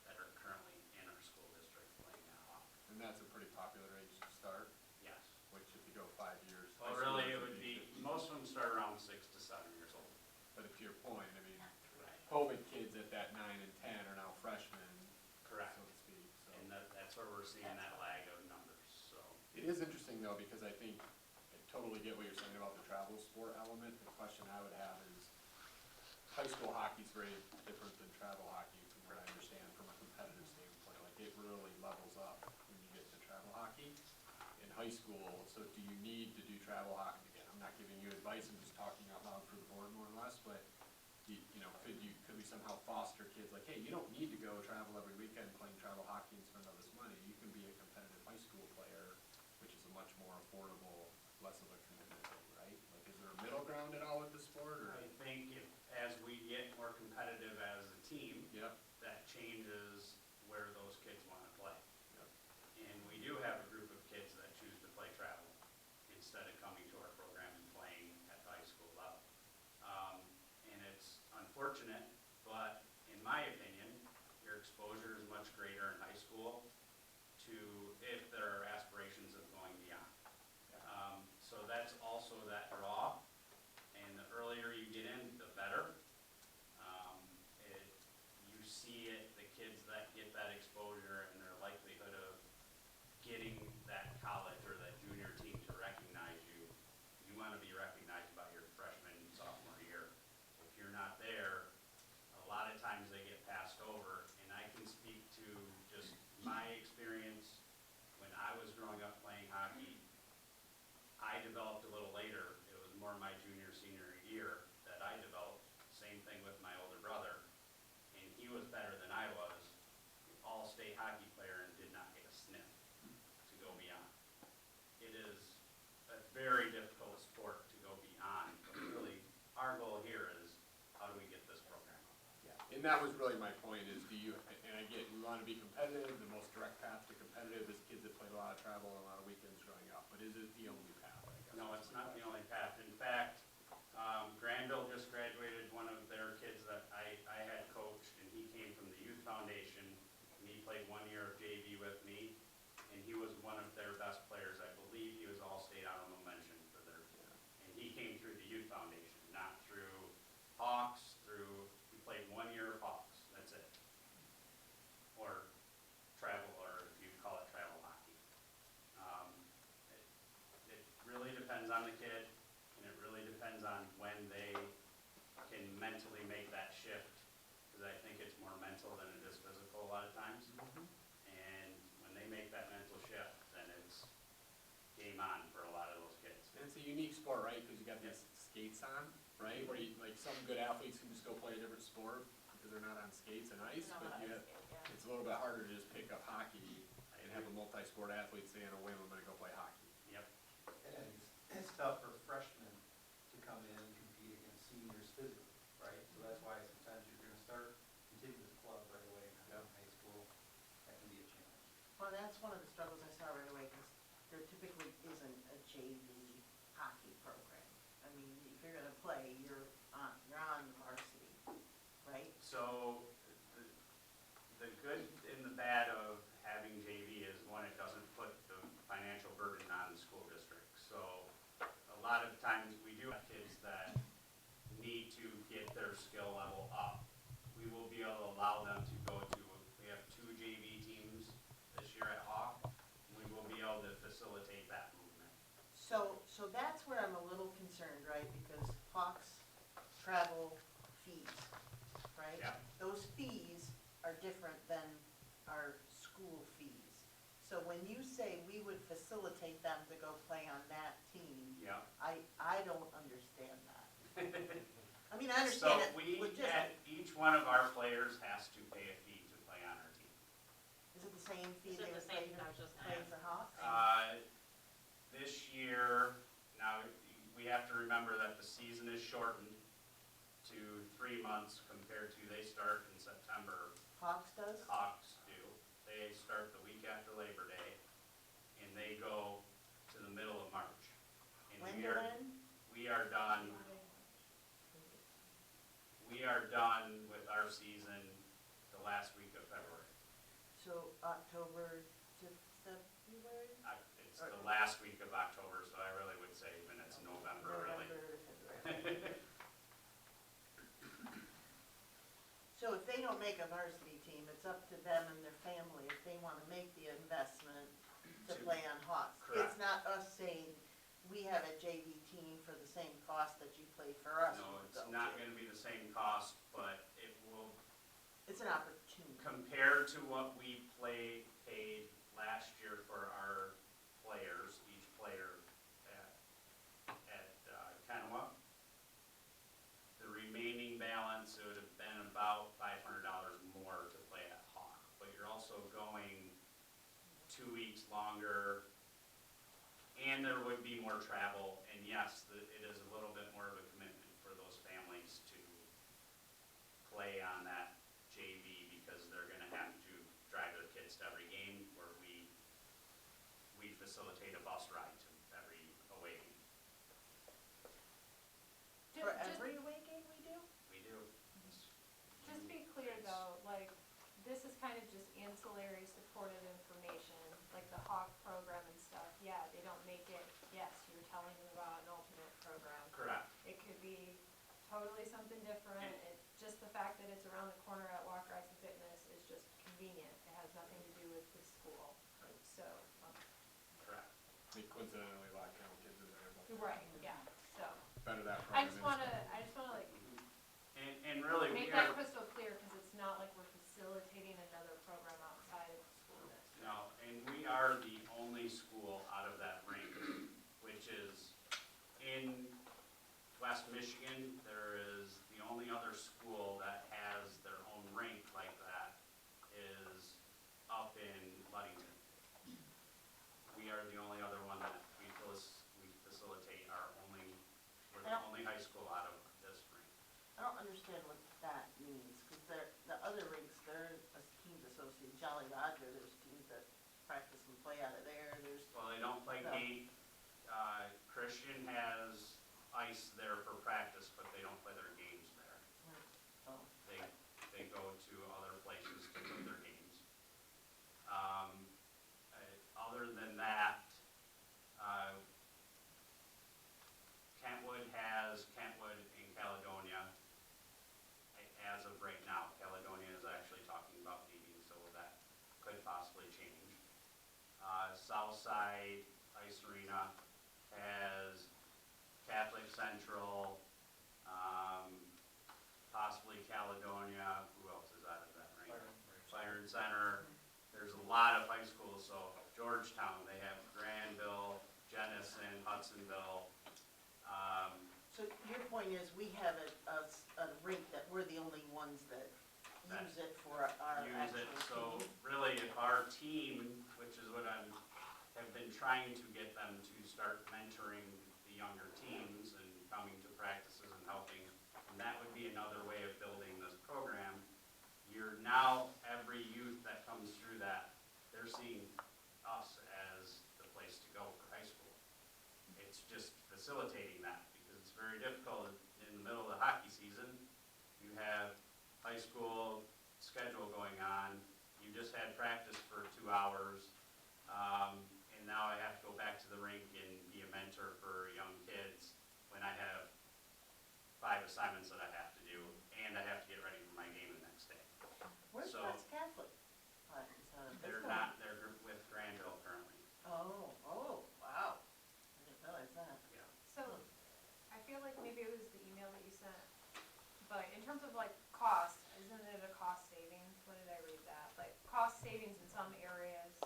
that are currently in our school district playing that hockey. And that's a pretty popular age to start, Yes. which if you go 5 years. Well, high really, it schoolers would be, most of them start around 6 to 7 years old. But to your point, I mean, Right. COVID kids at that 9 and 10 are now freshmen, Correct. so to speak, so. And that's where we're seeing that lag of numbers, so. It is interesting though, because I think, I totally get what you're saying about the travel sport element. The question I would have is, high school hockey's very different than travel hockey, from what I understand, from a competitive standpoint. Like, it really levels up when you get to travel hockey in high school. So do you need to do travel hockey? Again, I'm not giving you advice, I'm just talking out loud for the board more or less, but could we somehow foster kids, like, hey, you don't need to go travel every weekend playing travel hockey and spend all this money. You can be a competitive high school player, which is a much more affordable, less of a commitment thing, right? Like, is there a middle ground at all with the sport, or? I think as we get more competitive as a team, Yep. that changes where those kids want to play. Yep. And we do have a group of kids that choose to play travel instead of coming to our program and playing at the high school level. And it's unfortunate, but in my opinion, your exposure is much greater in high school if there are aspirations of going beyond. So that's also that draw, and the earlier you And that was really my point is and I get, we wanna be competitive, the most direct path to competitive is kids that played a lot of travel and a lot of weekends growing up, but is it the only path, I guess? No, it's not the only path. In fact, Granville just graduated one of their kids that I had coached, and he came from the youth foundation, and he played 1 year of JV with me, and he was one of their best players. I believe he was all-state honorable mention for their team. And he came through the youth foundation, not through Hawks, he played 1 year of Hawks, that's it. Or travel, or if you call it travel hockey. It really depends on the kid, and it really depends on when they can mentally make that shift, because I think it's more mental than it is physical a lot of times. And when they make that mental shift, then it's game on for a lot of those kids. And it's a unique sport, right, because you got these skates on, right, where you, like, some good athletes can just go play a different sport because they're not on skates and ice, but you have, it's a little bit harder to just pick up hockey and have a multi-sport athlete say on a whim, I'm gonna go play hockey. Yep. And it's tough for freshmen to come in and compete against seniors physically, right? So that's why sometimes you're gonna start, continue with the club right away in high school. That can be a challenge. Well, that's one of the struggles I saw right away, because there typically isn't a JV hockey program. I mean, if you're gonna play, you're on varsity, right? So, the good and the bad of having JV is, one, it doesn't put the financial burden on the school district. So, a lot of times, we do have kids that need to get their skill level up. We will be able to allow them to go to, we have 2 JV teams this year at Hawk. We will be able to facilitate that movement. So that's where I'm a little concerned, right, because Hawks travel fees, right? Yeah. Those fees are different than our school fees. So when you say we would facilitate them to go play on that team, Yeah. I don't understand that. I mean, I understand it So we, logistically. each one of our players has to pay a fee to play on our team. Is it the same fee Is it they the would pay same? I was just gonna pay ask. for Hawks? This year, now, we have to remember that the season is shortened to 3 months compared to, they start in September. Hawks does? Hawks do. They start the week after Labor Day, and they go to the middle of March. And When we to are, when? we are done with our season the last week of February. So October to February? It's the last week of October, so I really would say even it's November, really. November to February. So if they don't make a varsity team, it's up to them and their family if they want to make the investment to play on Hawks. Correct. It's not us saying, we have a JV team for the same cost that you play for us. No, it's Go not to. gonna be the same cost, but it will, It's an opportunity. compared to what we paid last year for our players, each player at Kenowa, the remaining balance, it would have been about $500 more to play at Hawk. But you're also going 2 weeks longer, and there would be more travel, and yes, it is a little bit more of a commitment for those families to play on that JV, because they're gonna have to drive their kids to every game, where we facilitate a bus ride to every away game. For every away game we do? We do. Just be clear though, like, this is kind of just ancillary supportive information, like the Hawk program and stuff, yeah, they don't make it, yes, you're telling them about an alternate program. Correct. It could be totally something different, just the fact that it's around the corner at Walker Ice and Fitness is just convenient, it has nothing to do with the school, so. Correct. They coincidentally lock down kids in there, but Right, yeah, so, better that I program just wanna like, And really, we make that are, crystal clear, cause it's not like we're facilitating another program outside of the school district. no, and we are the only school out of that rink, which is in West Michigan. There is, the only other school that has their own rink like that is up in Ludington. We are the only other one that we facilitate we're the only high school out of this rink. I don't understand what that means, because ice there for practice, but they don't play their games there. Oh, They go to other places to play their games. Uh, Other than that, Kentwood and Caledonia, as of right now, Caledonia is actually talking about leaving, so that could possibly change. Southside Ice Arena has Catholic Central, possibly Caledonia, who else is out of that range? Byron Center, there's a lot of high schools, so Georgetown, they have Granville, Jenison, Hudsonville. so your point is, we have a rink that we're the only ones that use it for our Use actual it, so team. really if our team, which is what have been trying to get them to start mentoring the younger teams and coming to practices and helping, and that would be another way of building this program. You're now, every youth that comes through that, they're seeing us as the place to go for high school. It's just facilitating that, because it's very difficult in the middle of the hockey season. You have high school schedule going on, you just had practice for 2 hours, and now I have to go back to the rink and be a mentor for young kids when I have 5 assignments that I have to do, and I have to get ready for my game the next day. Where's So- West Catholic? They're not, they're with Granville currently, Oh, wow. I didn't realize that. yeah. So, I feel like maybe it was the email that you sent, but in terms of like cost, isn't it a cost savings? When did I read that? Like, cost savings in some areas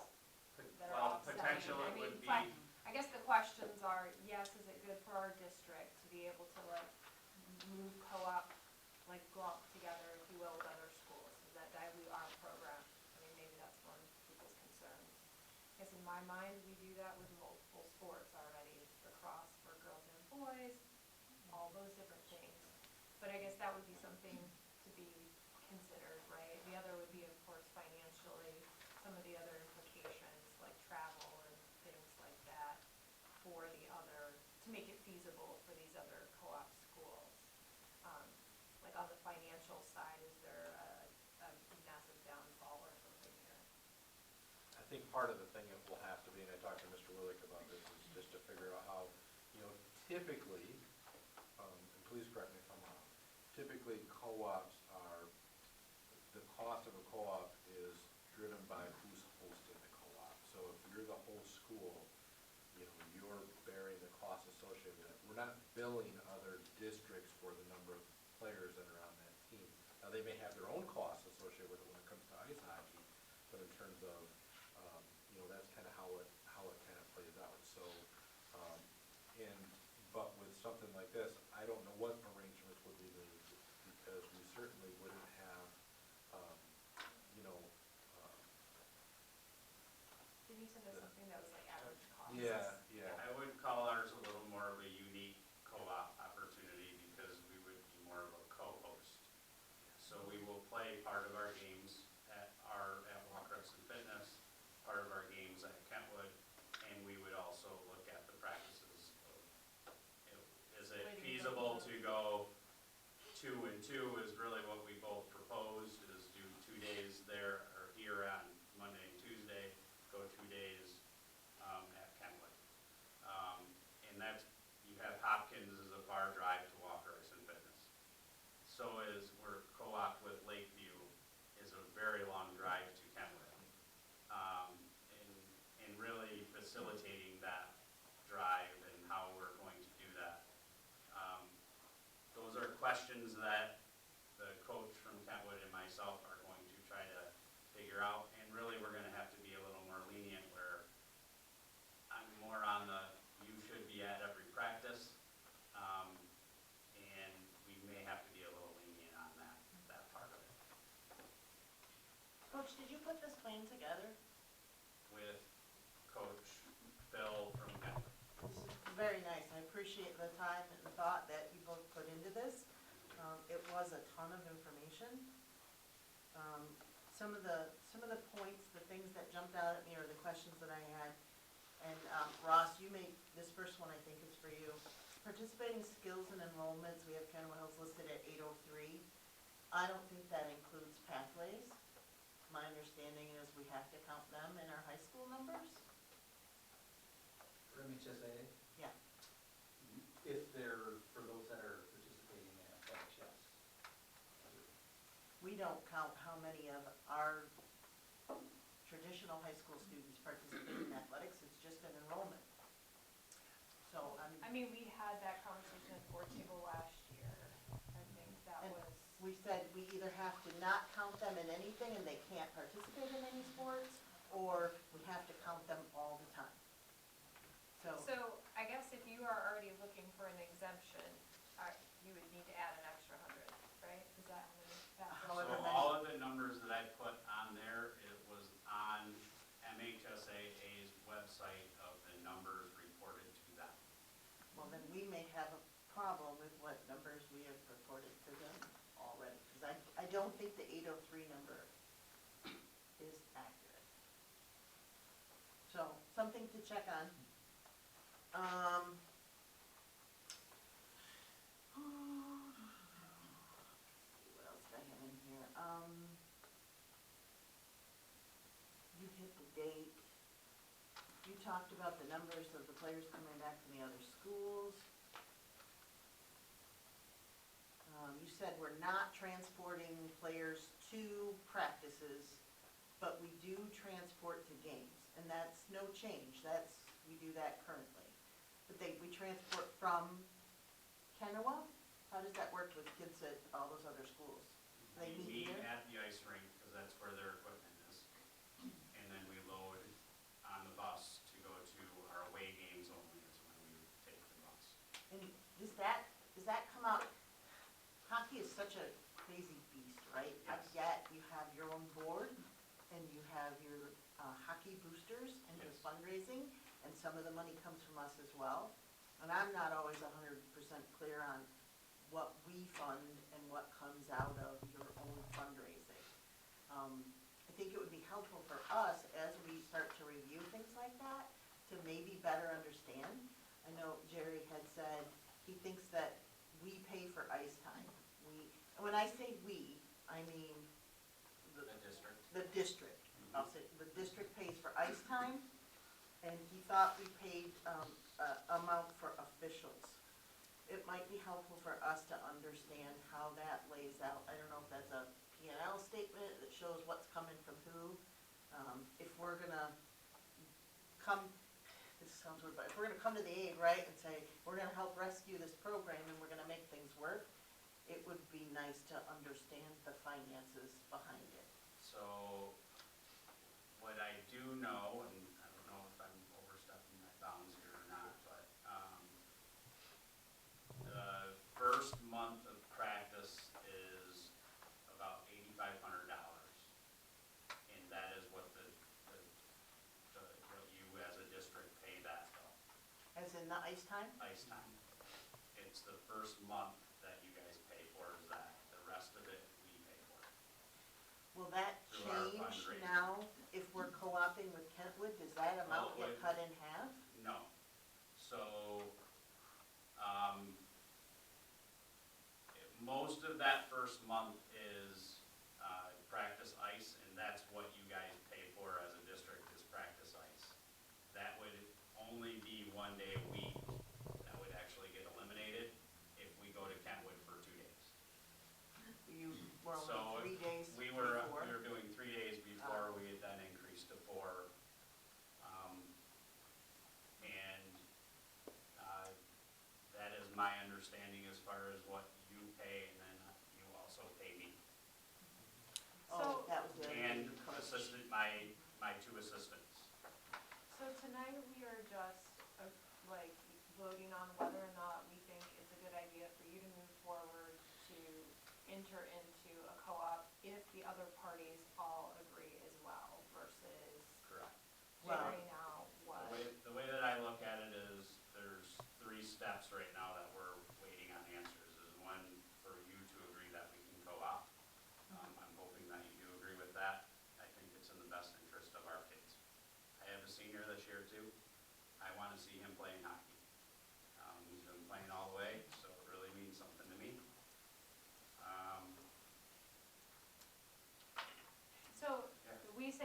that are Well, offsetting. potential I it mean, would be, fine. I guess the questions are, yes, is it good for our district to be able to like move co-op, like lump together, if you will, with other schools? Does that dilute our program? I mean, maybe that's one of people's concerns. I guess in my mind, we do that with multiple sports already, lacrosse for girls and boys, all those different things. But I guess that would be something to be considered, right? The other would be, of course, financially, some of the other implications, like travel and things like that, for the other, to make it feasible for these other co-op schools. Like on the financial side, is there a massive downfall or something here? I think part of the thing it will have to be, and I talked to Mr. Willick about this, is just to figure out how, typically, and please correct me if I'm wrong, typically co-ops are, the cost of a co-op is driven by who's hosting the co-op. So if you're the whole school, you're bearing the cost associated with it. We're not billing other districts for the number of players that are on that team. Now, they may have their own costs associated with it when it comes to ice hockey, but in terms of, that's kind of how it kind of plays out. So, but with something like this, I don't know what arrangements would be made, because we certainly wouldn't have, Didn't you send us something that was like average costs? yeah. I would call ours a little more of a unique co-op opportunity, because we would be more of a co-host. So we will play part of our games at Walker and Fitness, part of our games at Kentwood, and we would also look at the practices of, is it feasible to go 2 and 2 is really what we both proposed, is do 2 days there or here on Monday and Tuesday, go 2 days at Kentwood. And that's, you have Hopkins is a far drive to Walker and Fitness. So is, we're co-op with Lakeview is a very long drive to Kentwood. And really facilitating that drive and how we're going to do that. Those are questions that the coach from Kentwood and myself are going to try to figure out. And really, we're gonna have to be a little more lenient, where I'm more on the, you should be at every practice. And we may have to be a little lenient on that part of it. Coach, did you put this plan together? With Coach Phil from Kentwood. This is very nice. I appreciate the time and the thought that you both put into this. It was a ton of information. Some of the points, the things that jumped out at me, are the questions that I had. And Ross, this first one I think is for you. participating skills and enrollments, we have Kenowa Hills listed at 803. I don't think that includes pathways. My understanding is we have to count them in our high school numbers. For MHSA, Yeah, if they're, for those that are participating in athletics, yes. we don't count how many of our traditional high school students participate in athletics, it's just an enrollment. So I mean, we had that conversation at board table last year. I think that And was, we said we either have to not count them in anything and they can't participate in any sports, or we have to count them all the time. so I guess if you are already looking for an exemption, you would need to add an extra 100, right? Is that how many? However So many- all of the numbers that I put on there, it was on MHSAA's website of the numbers reported to them. Well, then we may have a problem with what numbers we have reported to them already, because I don't think the 803 number is accurate. So, something to check on. What else did I have in here? You hit the date. You talked about the numbers of the players coming back from the other schools. You said we're not transporting players to practices, but we do transport to games, and that's no change. We do that currently. But we transport from Kenowa? How does that work with kids at all those other schools? They We meet meet here? at the ice rink, because that's where their equipment is. And then we load on the bus to go to our away games only is when we take the bus. And does that come out, hockey is such a crazy beast, right? I Yes. get you have your own board, and you have your hockey boosters and your Yes. fundraising, and some of the money comes from us as well. And I'm not always 100% clear on what we fund and what comes out of your own fundraising. I think it would be helpful for us as we start to review things like that, to maybe better understand. I know Jerry had said he thinks that we pay for ice time. And when I say we, I mean The district. the district. I'll say, the district pays for ice time, and he thought we paid amount for officials. It might be helpful for us to understand how that lays out. I don't know if that's a P&L statement that shows what's coming from who. If we're gonna come, this sounds weird, but if we're gonna come to the aid, right, and say, we're gonna help rescue this program and we're gonna make things work, it would be nice to understand the finances behind it. So, what I do know, and I don't know if I'm overstepping my bounds here or not, but, the first month of practice is about $8,500. And that is what what you as a district pay that though, As in the ice time? ice time. It's the first month that you guys pay for is that, the rest of it we pay for. Will that Through our change fundraising. now if we're co-oping with Kentwood? Does that amount Well, get it- cut in half? No. So, most of that first month is, practice ice, and that's what you guys pay for as a district, is practice ice. That would only be 1 day a week, that would actually get eliminated if we go to Kentwood for 2 days. You were So, only 3 days We were before? doing 3 days before, we had then increased to 4. And, that is my understanding as far as what you pay, and then you also pay me. Oh, So- that was the other And thing, coach. assistant, my 2 assistants. So tonight we are just, like, voting on whether or not we think it's a good idea for you to move forward to enter into a co-op if the other parties all agree as well versus Correct. figuring out what. The way that I look at it is, there's 3 steps right now that we're waiting on answers. Is one, for you to agree that we can co-op. I'm hoping that you do agree with that. I think it's in the best interest of our kids. I have a senior this year too. I want to see him playing hockey. He's been playing all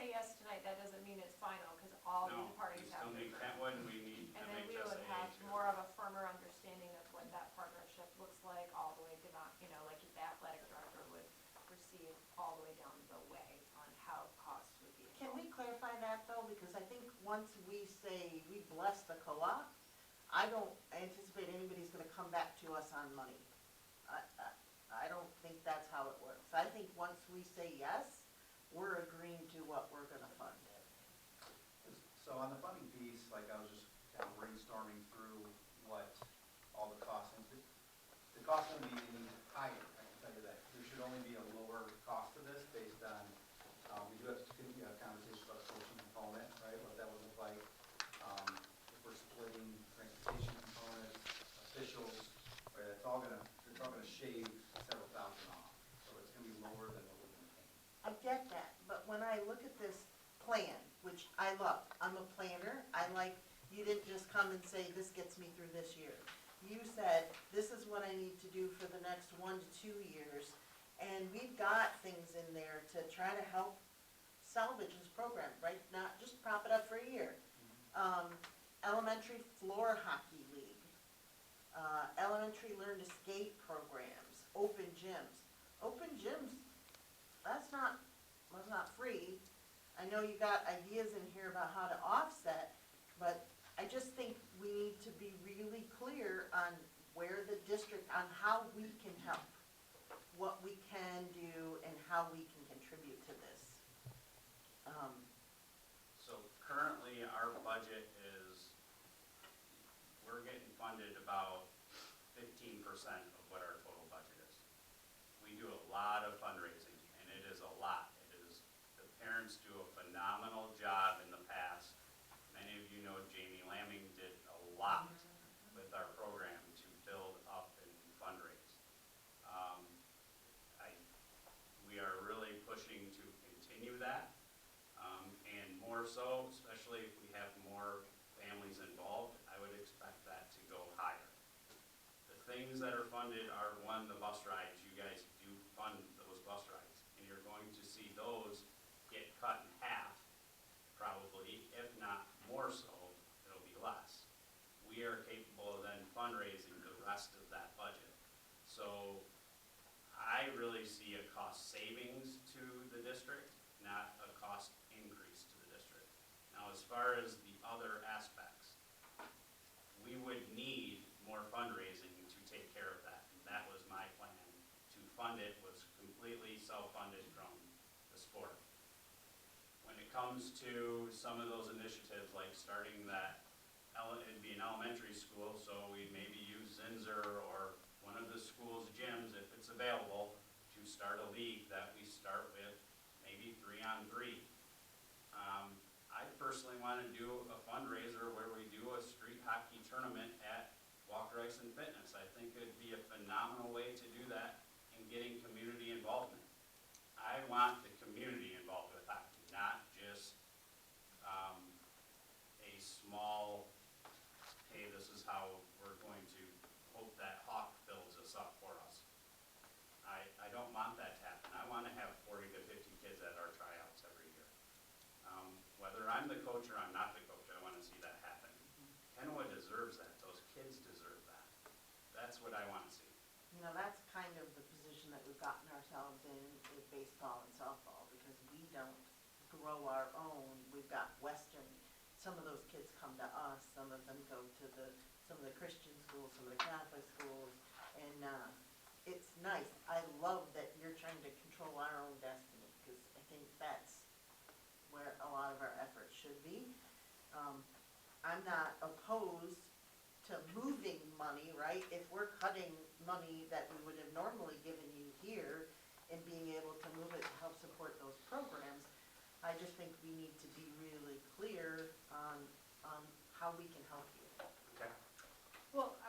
say yes tonight, that doesn't mean it's final, because all No, these parties we have still need different. Kentwood, and we need And then we would MHSAA have too. more of a firmer understanding of what that partnership looks like all the way down, you know, like if the athletic director would receive all the way down the way on how costs would be Can involved. we clarify that though? Because I think once we say we bless the co-op, I don't anticipate anybody's gonna come back to us on money. I don't think that's how it works. I think once we say yes, we're agreeing to what we're gonna fund. So on the funding piece, like I was just kind of brainstorming through what all the costs, the cost won't be any higher, I can tell you that. There should only be a lower cost to this based on, we do have to continue to have conversations about the coaching component, right, what that would look like. If we're splitting transportation components, officials, right, it's all gonna shave several thousand off. So it's gonna be lower than what we're gonna pay. I get that, but when I look at this plan, which I love, I'm a planner, I like, you didn't just come and say, this gets me through this year. You said, this is what I need to do for the next 1 to 2 years, and we've got things in there to try to help salvage this program, right? Not just prop it up for a year. Elementary floor hockey league, elementary learn to skate programs, open gyms. Open gyms, that's not free. I know you got ideas in here about how to offset, but I just think we need to be really clear on where the district, on how we can help, what we can do, and how we can contribute to this. So currently, our budget is, we're getting funded about 15% of what our total budget is. We do a lot of fundraising, and it is a lot. It is, the parents do a phenomenal job in the past. Many of you know Jamie Lamming did a lot with our program to build up and fundraise. We are really pushing to continue that, and more so, especially if we have more families involved, I would expect that to go higher. The things that are funded are, one, the bus rides. You guys do fund those bus rides, and you're going to see those get cut in half, probably, if not more so, it'll be less. We are capable of then fundraising the rest of that budget. So I really see a cost savings to the district, not a cost increase to the district. Now, as far as the other aspects, we would need more fundraising to take care of that. And that was my plan. To fund it was completely self-funded from the sport. When it comes to some of those initiatives, like starting that, it'd be an elementary school, so we maybe use Zinser or one of the school's gyms, if it's available, to start a league that we start with maybe 3-on-3. I personally want to do a fundraiser where we do a street hockey tournament at Walker Ice and Fitness. I think it'd be a phenomenal way to do that and getting community involvement. I want the community involved with hockey, not just a small, hey, this is how we're going to hope that Hawk builds us up for us. I don't want that to happen. I want to have 40 to 50 kids at our tryouts every year. Whether I'm the coach or I'm not the coach, I want to see that happen. Kenowa deserves that. Those kids deserve that. That's what I want to see. You know, that's kind of the position that we've gotten ourselves in with baseball and softball, because we don't grow our own. We've got Western, some of those kids come to us, some of them go to some of the Christian schools, some of the Catholic schools, and it's nice. I love that you're trying to control our own destiny, because I think that's where a lot of our efforts should be. I'm not opposed to moving money, right? If we're cutting money that we would have normally given you here and being able to move it to help support those programs, I just think we need to be really clear on how we can help you. Okay. Well,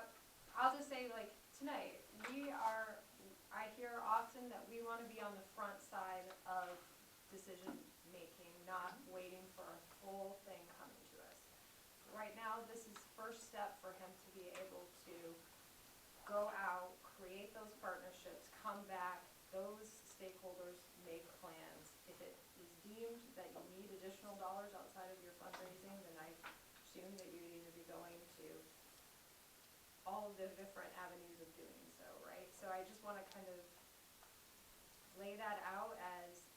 I'll just say, like, tonight, I hear often that we want to be on the front side of decision-making, not waiting for a full thing coming to us. Right now, this is first step for him to be able to go out, create those partnerships, come back, those stakeholders make plans. If it is deemed that you need additional dollars outside of your fundraising, then I assume that you'd either be going to all of the different avenues of doing so, right? So I just wanna kind of lay that out as,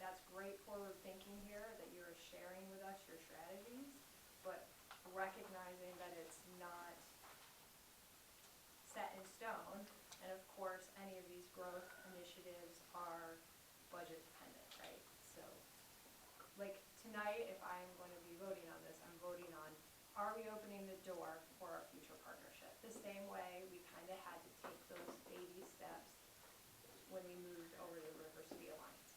that's great forward thinking here, that you're sharing with us your strategies, but recognizing that it's not set in stone, and of course, any of these growth initiatives are budget dependent, right? So, like, tonight, if I'm going to be voting on this, I'm voting on, are we opening the door for our future partnership? The same way we kinda had to take those baby steps when we moved over to the River City Alliance.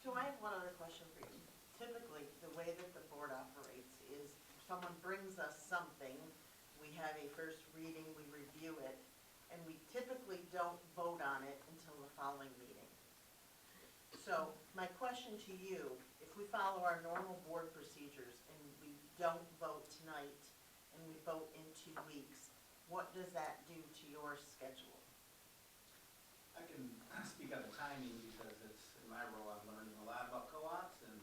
So I have one other question for you. Typically, the way that the board operates is if someone brings us something, we have a first reading, we review it, and we typically don't vote on it until the following meeting. So my question to you, if we follow our normal board procedures and we don't vote tonight and we vote in 2 weeks, what does that do to your schedule? I can speak on the timing because it's, in my role, I'm learning a lot about co-ops, and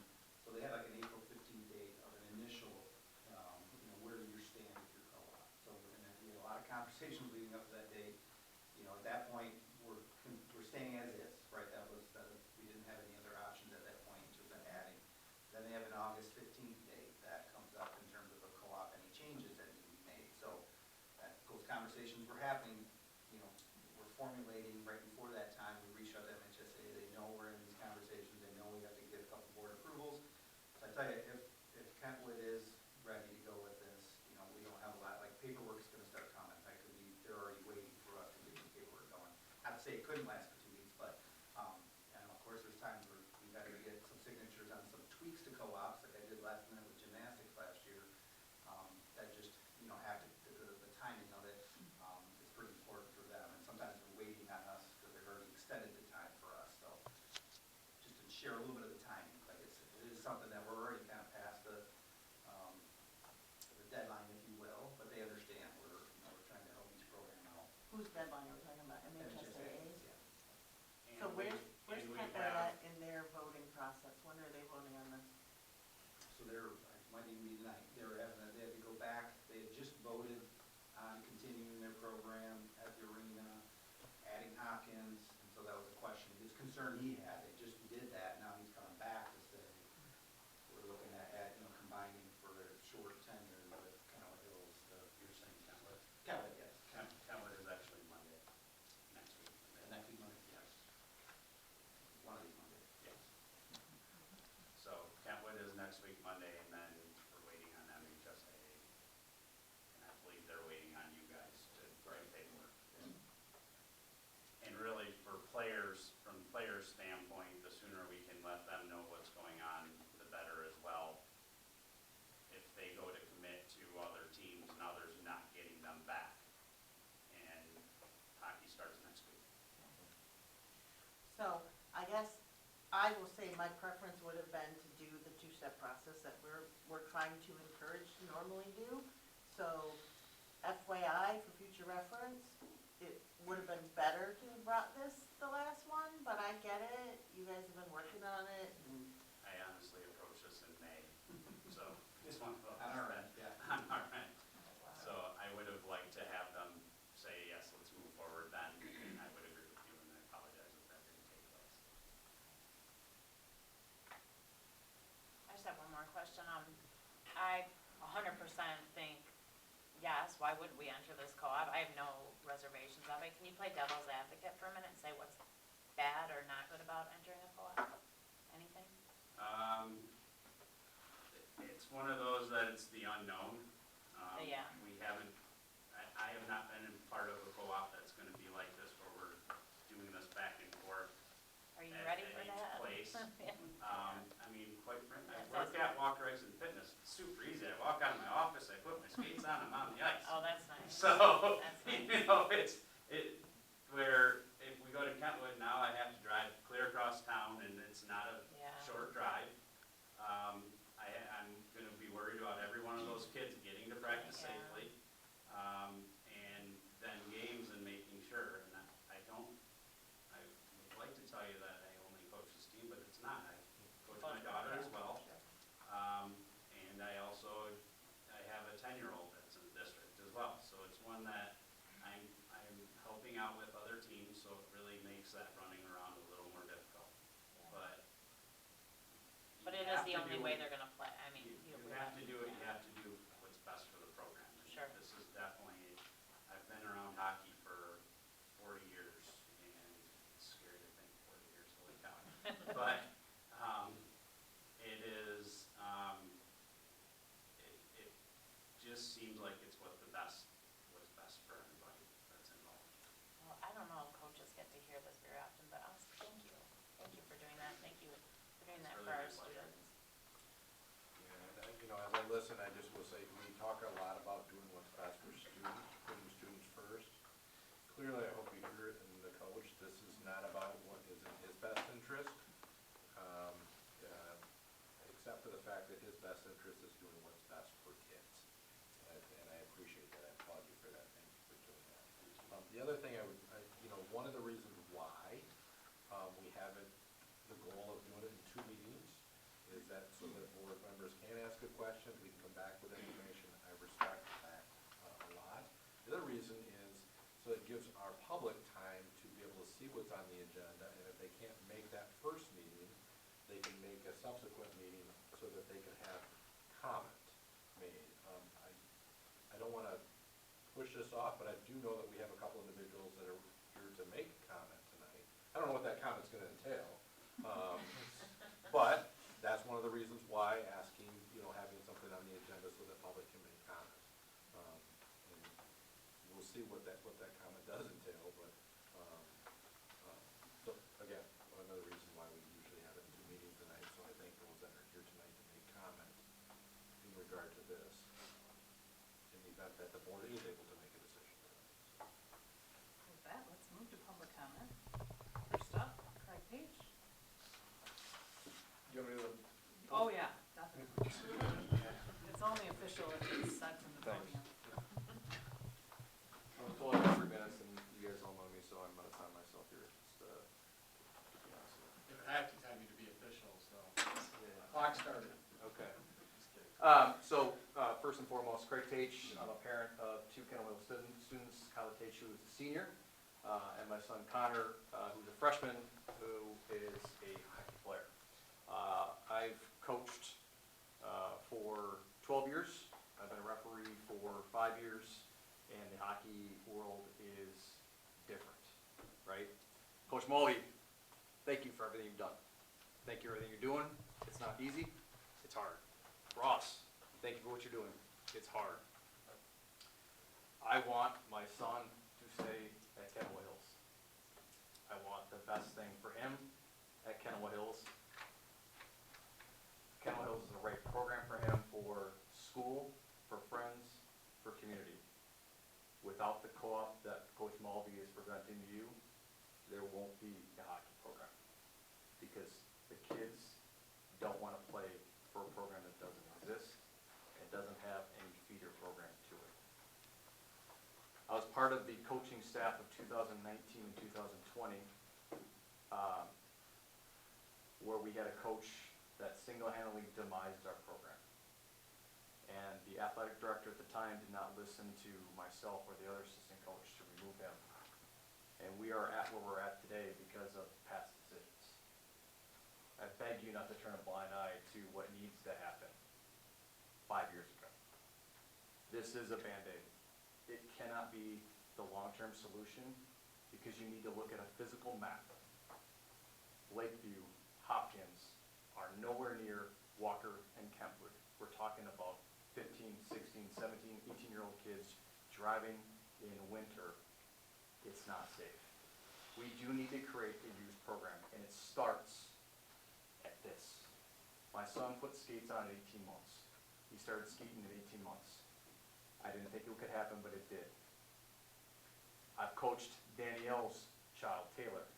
so they have like an April 15th date of an initial, where do you stand with your co-op? So we had a lot of conversations leading up to that date. At that point, we're staying as is, right? We didn't have any other options at that point in terms of adding. Then they have an August 15th date that comes up in terms of a co-op, any changes that need to be made. So those conversations were happening, we're formulating right before that time. We reached out to MHSA, they know we're in these conversations, they know we have to get a couple board approvals. So I tell you, if Kentwood is ready to go with this, we don't have a lot, like paperwork's gonna start coming, right? Cause they're already waiting for us to get the paperwork going. Not to say it couldn't last for 2 weeks, but, and of course there's times where we've had to get some signatures on some tweaks to co-ops, like I did last night with gymnastics last year. That just, have to, the timing of it, is pretty important for them, and sometimes they're waiting on us because they've already extended the time for us, so. Just to share a little bit of the timing, like it is something that we're already kind of past the deadline, if you will, but they understand we're trying to help each program out. Whose deadline are we talking about? MHSA's? Yeah. So And we- where's and we Kentwood have- at in their voting process? When are they voting on this? So it might even be tonight, they had to go back, they had just voted on continuing their program at the arena, adding Hopkins, and so that was a question, his concern he had, they just did that, now he's coming back to say, we're looking at combining for their short tenure with Kenowa Hills, You're saying Kentwood? Kentwood, yes. Kentwood is actually Monday, next week. Next week, Monday? Yes, One of these Mondays. yes. So Kentwood is next week, Monday, and then we're waiting on MHSA. And I believe they're waiting on you guys to write paperwork. And really, for players, from players' standpoint, the sooner we can let them know what's going on, the better as well. If they go to commit to other teams and others not getting them back. And hockey starts next week. So I guess I will say my preference would have been to do the 2-step process that we're trying to encourage to normally do. So FYI, for future reference, it would have been better to have brought this the last one, but I get it. You guys have been working on it. And I honestly approached this in May, so it's one of those. On our end, yeah. On our end. So I would have liked to have them say, yes, let's move forward then, and I would agree with you, and I apologize if that didn't take place. I just have one more question. I 100% think, yes, why would we enter this co-op? I have no reservations of it. Can you play devil's advocate for a minute and say what's bad or not good about entering a co-op? Anything? It's one of those that it's the unknown. Yeah. We haven't, I have not been in part of a co-op that's gonna be like this, where we're doing this back and forth. Are you At ready for each that? place. Yeah. I mean, quite frankly, I Yes, work that's- at Walker Ice and Fitness, it's super easy. I walk out of my office, I put my skates on, I'm on the ice. Oh, that's nice. So, That's nice. where if we go to Kentwood now, I have to drive clear across town, and it's not a Yeah. short drive. I'm gonna be worried about every one of those kids getting to practice Yeah. safely. And then games and making sure, and I would like to tell you that I only coach this team, but it's not. I've makes that running around a little more difficult, but. But you it is have the to only do- way they're gonna play, I mean, You we have to do it, you have to do what's best for the program. And Sure. This is definitely, I've been around hockey for 40 years, and it's scary to think 40 years, holy cow. But, it is, it just seems like it's what's best for everybody that's involved. Well, I don't know if coaches get to hear this very often, but honestly, thank you. Thank you for doing that. Thank you for doing that It's for really our my pleasure. students. Yeah, and as I listen, I just will say, we talk a lot about doing what's best for students, putting students first. Clearly, I hope you hear it in the coach, this is not about what is in his best interest, except for the fact that his best interest is doing what's best for kids. And I appreciate that, I applaud you for that, thank you for doing that. The other thing one of the reasons why we have it, the goal of doing it in 2 meetings, is that so that board members can ask good questions, we can come back with information, I respect that a lot. The other reason is so it gives our public time to be able to see what's on the agenda, and if they can't make that first meeting, they can make a subsequent meeting so that they can have comment made. I don't wanna push this off, but I do know that we have a couple individuals that are here to make a comment tonight. I don't know what that comment's gonna entail, but that's one of the reasons why asking, having something on the agenda so that public can make comments. And we'll see what that comment does entail, but, so again, another reason why we usually have it in 2 meetings tonight, so I thank those that are here tonight to make comment in regard to this, in the event that the board is able to make a decision tonight. So. With that, let's move to public comment. First up, Craig Page. You want me to? Oh, yeah, definitely. It's only official if it's said from the Thanks. podium. I'm gonna pull out every minutes, and you guys all know me, so I'm gonna time myself here, just to be honest with you. If it had to time you to be official, so clock started. Okay. Just kidding. First and foremost, Craig Tate, I'm a parent of 2 Kenowa students, Kyla Tate, who is a senior, and my son Connor, who's a freshman, who is a hockey player. I've coached for 12 years, I've been a referee for 5 years, and the hockey world is different, right? Coach Molly, thank you for everything you've done. Thank you for everything you're doing. It's not easy, it's hard. Ross, thank you for what you're doing. It's hard. I want my son to stay at Kenowa Hills. I want the best thing for him at Kenowa Hills. Kenowa Hills is the right program for him for school, for friends, for community. Without the co-op that Coach Mulvey is presenting to you, there won't be a hockey program. Because the kids don't want to play for a program that doesn't exist. It doesn't have any feeder program to it. I was part of the coaching staff of 2019 and 2020, where we had a coach that single-handedly demised our program. And the athletic director at the time did not listen to myself or the other assistant coach to remove him. And we are at where we're at today because of past decisions. I beg you not to turn a blind eye to what needs to happen 5 years ago. This is a Band-Aid. It cannot be the long-term solution because you need to look at a physical map. Lakeview, Hopkins are nowhere near Walker and Kentwood. We're talking about 15, 16, 17, 18-year-old kids driving in winter. It's not safe. We do need to create a youth program, and it starts at this. My son put skates on at 18 months. He started skating at 18 months. I didn't think it could happen, but it did. I've coached Danielle's child, Taylor.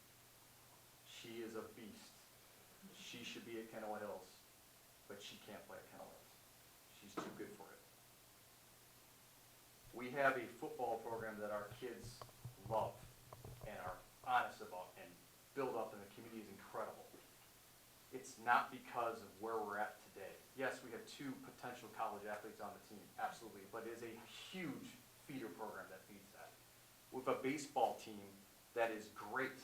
She is a beast. She should be at Kenowa Hills, but she can't play at Kenowa Hills. She's too good for it. We have a football program that our kids love and are honest about and build up, and the community is incredible. It's not because of where we're at today. Yes, we have 2 potential college athletes on the team, absolutely, but it is a huge feeder program that feeds that. We have a baseball team that is great,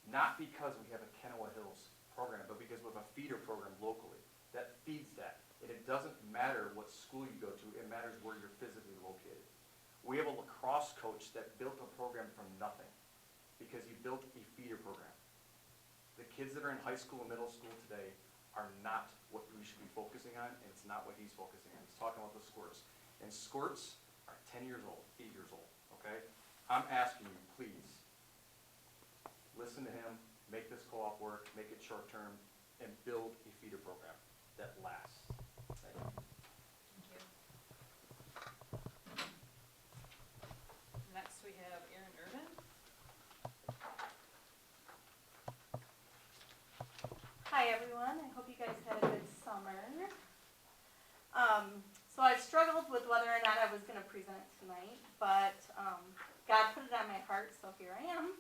not because we have a Kenowa Hills program, but because we have a feeder program locally that feeds that. And it doesn't matter what school you go to, it matters where you're physically located. We have a lacrosse coach that built a program from nothing because he built a feeder program. The kids that are in high school and middle school today are not what we should be focusing on, and it's not what he's focusing on. He's talking about the squirts. And squirts are 10 years old, 8 years old, okay? I'm asking you, please, listen to him, make this co-op work, make it short-term, and build a feeder program that lasts. Thank you. Thank you. Next, we have Aaron Urban. Hi everyone, I hope you guys had a good summer. So I've struggled with whether or not I was going to present tonight, but God put it on my heart, so here I am.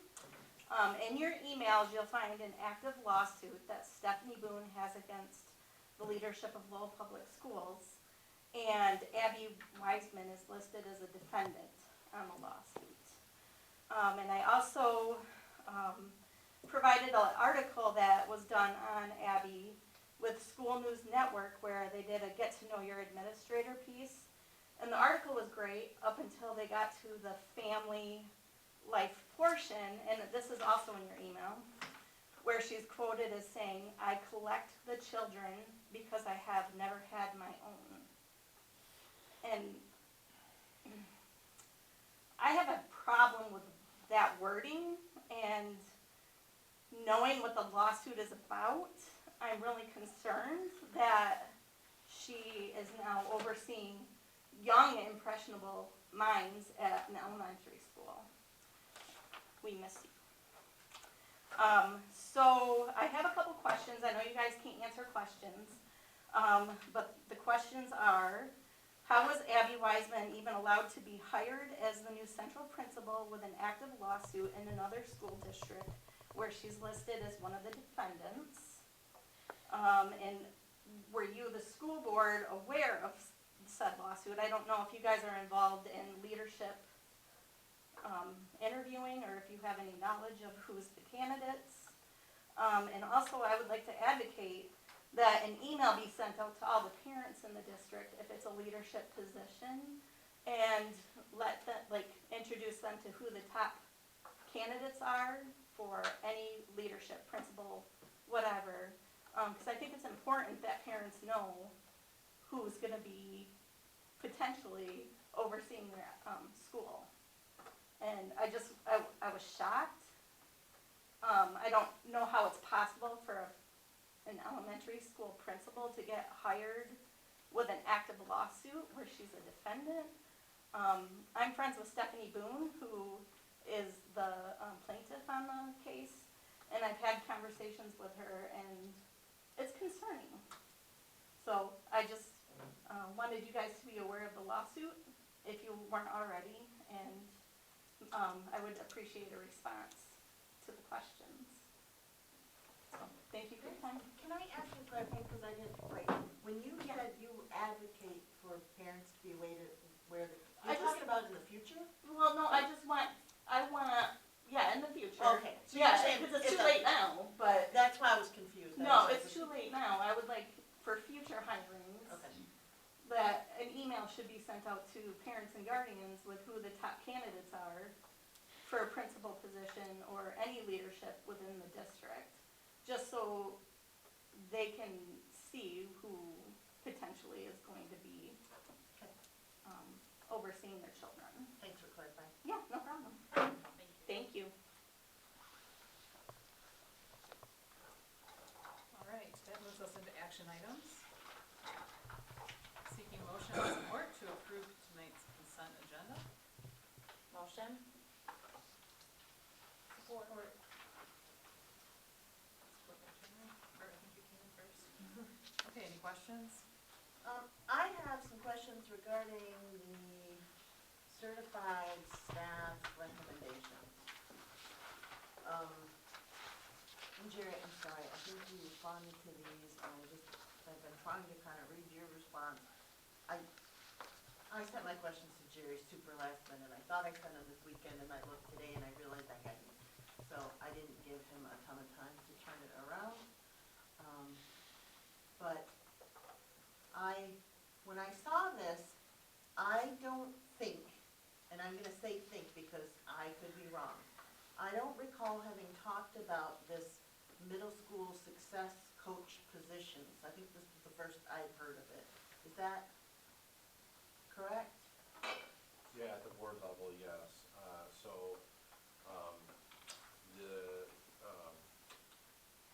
In your emails, you'll find an active lawsuit that Stephanie Boone has against the leadership of Lowell Public Schools, and Abby Wiseman is listed as a defendant on the lawsuit. And I also provided an article that was done on Abby with School News Network where they did a get to know your administrator piece. And the article was great up until they got to the family life portion, and this is also in your email, where she's quoted as saying, "I collect the children because I have never had my own." And I have a problem with that wording, and knowing what the lawsuit is about, I'm really concerned that she is now overseeing young, impressionable minds at an elementary school. We miss you. So I have a couple questions. I know you guys can't answer questions, but the questions are, how was Abby Wiseman even allowed to be hired as the new central principal with an active lawsuit in another school district where she's listed as one of the defendants? And were you, the school board, aware of said lawsuit? I don't know if you guys are involved in leadership interviewing, or if you have any knowledge of who's the candidates. And also I would like to advocate that an email be sent out to all the parents in the district if it's a leadership position, and let them, introduce them to who the top candidates are for any leadership, principal, whatever. Because I think it's important that parents know who's going to be potentially overseeing their school. And I was shocked. I don't know how it's possible for an elementary school principal to get hired with an active lawsuit where she's a defendant. I'm friends with Stephanie Boone, who is the plaintiff on the case, and I've had conversations with her, and it's concerning. So I just wanted you guys to be aware of the lawsuit if you weren't already, and I would appreciate a response to the questions. So thank you for your time. Can I ask you a question, because I didn't quite, when you said you advocate for parents to be aware you're talking about in the future? Well, no, I want, yeah, in the future. Okay, so Yeah, you're saying because it's too late now, but, That's why I was confused. no, it's too late now. I would like, for future hirings, Okay. that an email should be sent out to parents and guardians with who the top candidates are for a principal position or any leadership within the district, just so they can see who potentially is going to be Okay. overseeing their children. Thanks for clarifying. Yeah, no problem. Thank you. All right, that moves us into action items. Seeking motion and support to approve tonight's consent agenda. Motion? Support. Support by Turner. Or I think you came in first. Okay, any questions? I have some questions regarding the certified staff recommendations. And Jerry, I'm sorry, I think you responded to these, and I've been trying to kind of read your response. I sent my questions to Jerry super last minute. I thought I sent them this weekend, and I looked today, and I realized I hadn't. so I didn't give him a ton of time to turn it around. But when I saw this, I don't think, and I'm gonna say think because I could be wrong, I don't recall having talked about this middle school success coach positions. I think this was the first I'd heard of it. Is that correct? Yeah, at the board level, yes.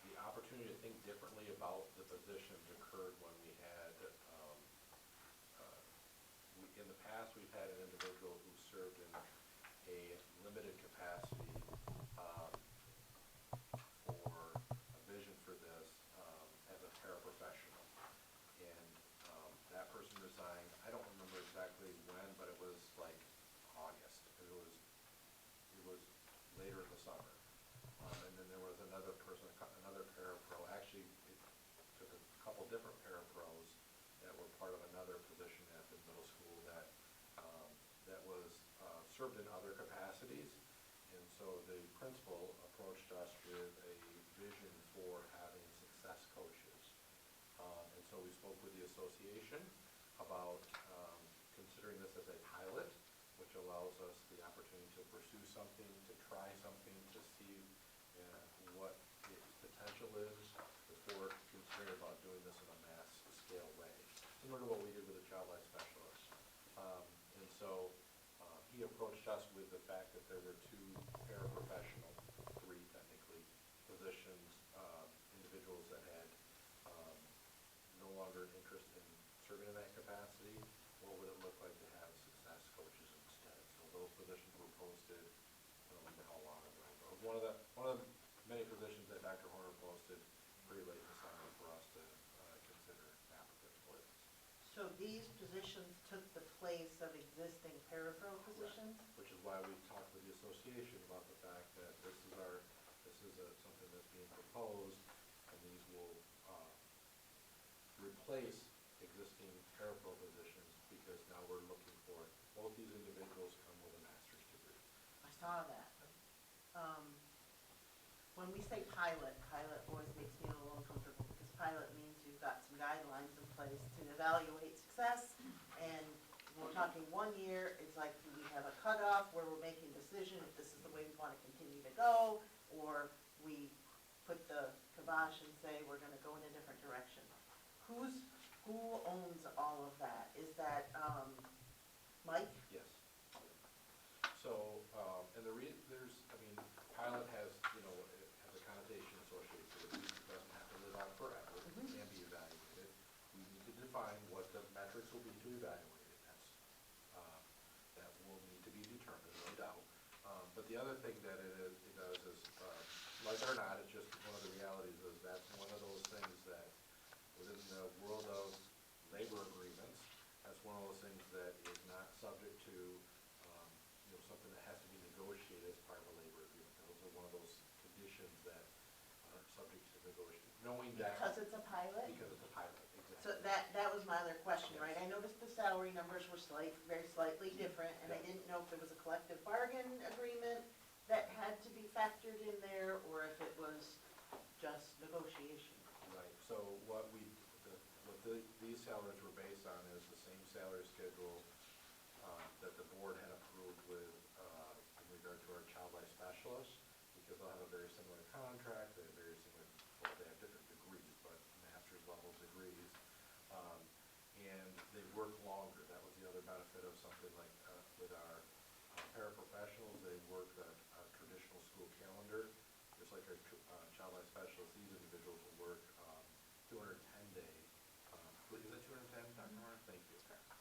The opportunity to think differently about the positions occurred when we had, in the past, we've had an individual who served in a limited capacity for a vision for this as a paraprofessional. And that person resigned, I don't remember exactly when, but it was like August. It was later in the summer. And then there was another person, another parapro. Actually, it took a couple different parapros that were part of another position at the middle school that was served in other capacities. And so the principal approached us with a vision for having success coaches. And so we spoke with the association about considering this as a pilot, which allows us the opportunity to pursue something, to try something, to see what its potential is before considering about doing this in a mass scale way, similar to what we did with the child life specialist. And so he approached us with the fact that there were two paraprofessional, three technically, positions, individuals that had no longer interest in serving in that capacity. What would it look like to have success coaches instead? So those positions were posted, I don't remember how long ago, but it was one of the many positions that Dr. Horner posted pretty late in the summer for us to consider applicants for this. So these positions took the place of existing parapro positions? Which is why we talked with the association about the fact that this is something that's being proposed, and these will replace existing parapro positions, because now we're looking for, both these individuals come with a master's degree. I saw that. When we say pilot always makes me a little uncomfortable, because pilot means you've got some guidelines in place to evaluate success, and when we're talking 1 year, it's like, do we have a cutoff where we're making a decision if this is the way we want to continue to go, or we put the kibosh and say we're gonna go in a different direction? Who owns all of that? Is that, Mike? Yes. So, and pilot has, it has a connotation associated with it. It doesn't have to live on forever. It can be evaluated. We need to define what the metrics will be to evaluate it. That will need to be determined, no doubt. But the other thing that it does is, like it or not, it's just one of the realities is that's one of those things that within the world of labor agreements, that's one of those things that is not subject to something that has to be negotiated as part of a labor agreement. Those are one of those conditions that aren't subject to negotiation. Knowing that. Because it's a pilot? Because it's a pilot, exactly. So that was my other question, right? I noticed the salary numbers were very slightly different, and I didn't know if there was a collective bargain agreement that had to be factored in there, or if it was just negotiation. Right, so what these salaries were based on is the same salary schedule that the board had approved with in regard to our child life specialists, because they'll have a very similar contract, they have very similar, well, they have different degrees, but master's level degrees, and they work longer. That was the other benefit of something like with our paraprofessionals. They work a traditional school calendar, just like our child life specialists. These individuals will work 210-day. Is it 210, Dr. Martin? Thank you.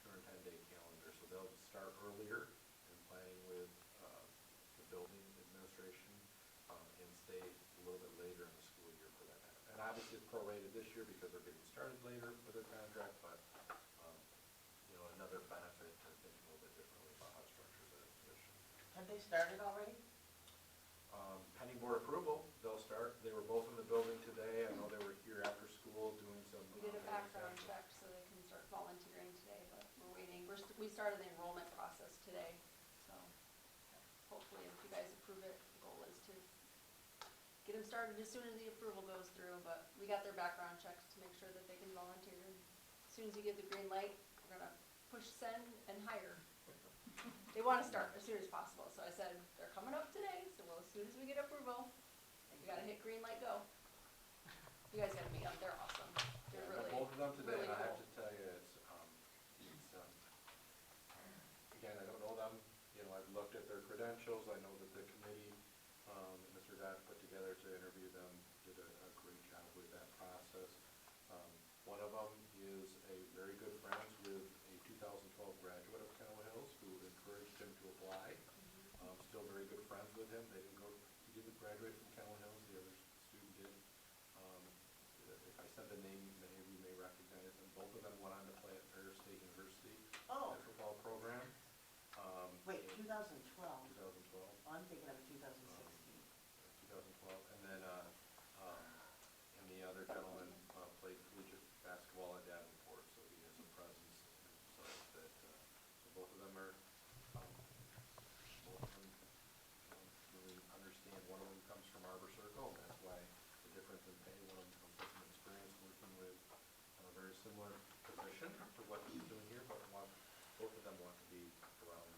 210-day calendar. So they'll start earlier in planning with the building administration and stay a little bit later in the school year for that. And obviously it's prorated this year because they're getting started later with their contract, but another benefit to thinking a little bit differently about how to structure that position. Have they started already? Pending board approval, they'll start. They were both in the building today. I know they were here after school doing some. We did a background check so they can start volunteering today, but we're waiting. We started the enrollment process today, so hopefully if you guys approve it, the goal is to get them started as soon as the approval goes through, but we got their background checks to make sure that they can volunteer. As soon as you give the green light, we're gonna push send and hire. They wanna start as soon as possible, so I said, they're coming up today, so as soon as we get approval, we gotta hit green light, go. You guys gotta meet them, they're awesome. They're Yeah, I met really, both of them today, really and I have cool. to tell you, again, I don't know them, you know, I've looked at their credentials, I know that the committee, that Mr. Dodd put together to interview them did a great job with that process. One of them is a very good friends with a 2012 graduate of Kenowa Hills who encouraged him to apply. Still very good friends with him, he didn't graduate from Kenowa Hills, the other student did. If I said the name, many of you may recognize them. Both of them went on to play at Ferris State University, Oh, their football program. wait, and- 2012. 2012. Oh, I'm thinking of 2016. 2012, and then, and the other gentleman played collegiate basketball at Davenport, so he has a presence, so that, so both of them are, really understand, one of them comes from Arbor Circle, and that's why the difference in pay, one of them comes with some experience working with a very similar position to what he's doing here, but both of them want to be around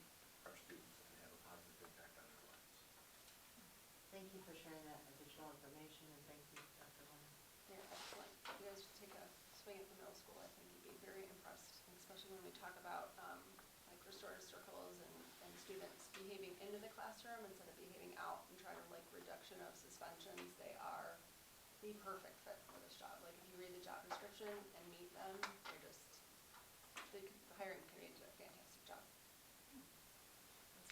our students and have a positive impact on their lives. Thank you for sharing that additional information, and thank you, Dr. Leonard. They're excellent. You guys should take a swing at the middle school, I think you'd be very impressed, and especially when we talk about, like restorative circles and students behaving into the classroom instead of behaving out and trying to like reduction of suspensions. They are the perfect fit for this job. Like if you read the job description and meet them, the hiring committee did a fantastic job,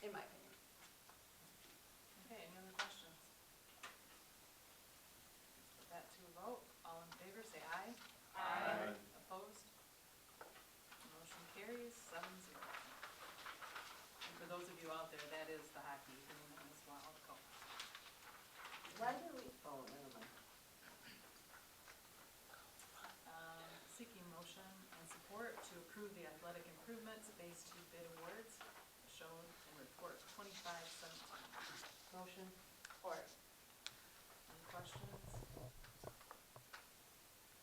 in my opinion. Okay, any other questions? Put that to a vote. All in favor, say aye. Aye. Opposed? Motion carries 7-0. And for those of you out there, that is the hockey agreement as well. Why do we, oh, never mind. Seeking motion and support to approve the athletic improvements Phase 2 bid awards shown in report 2517. Motion? Or, Any questions?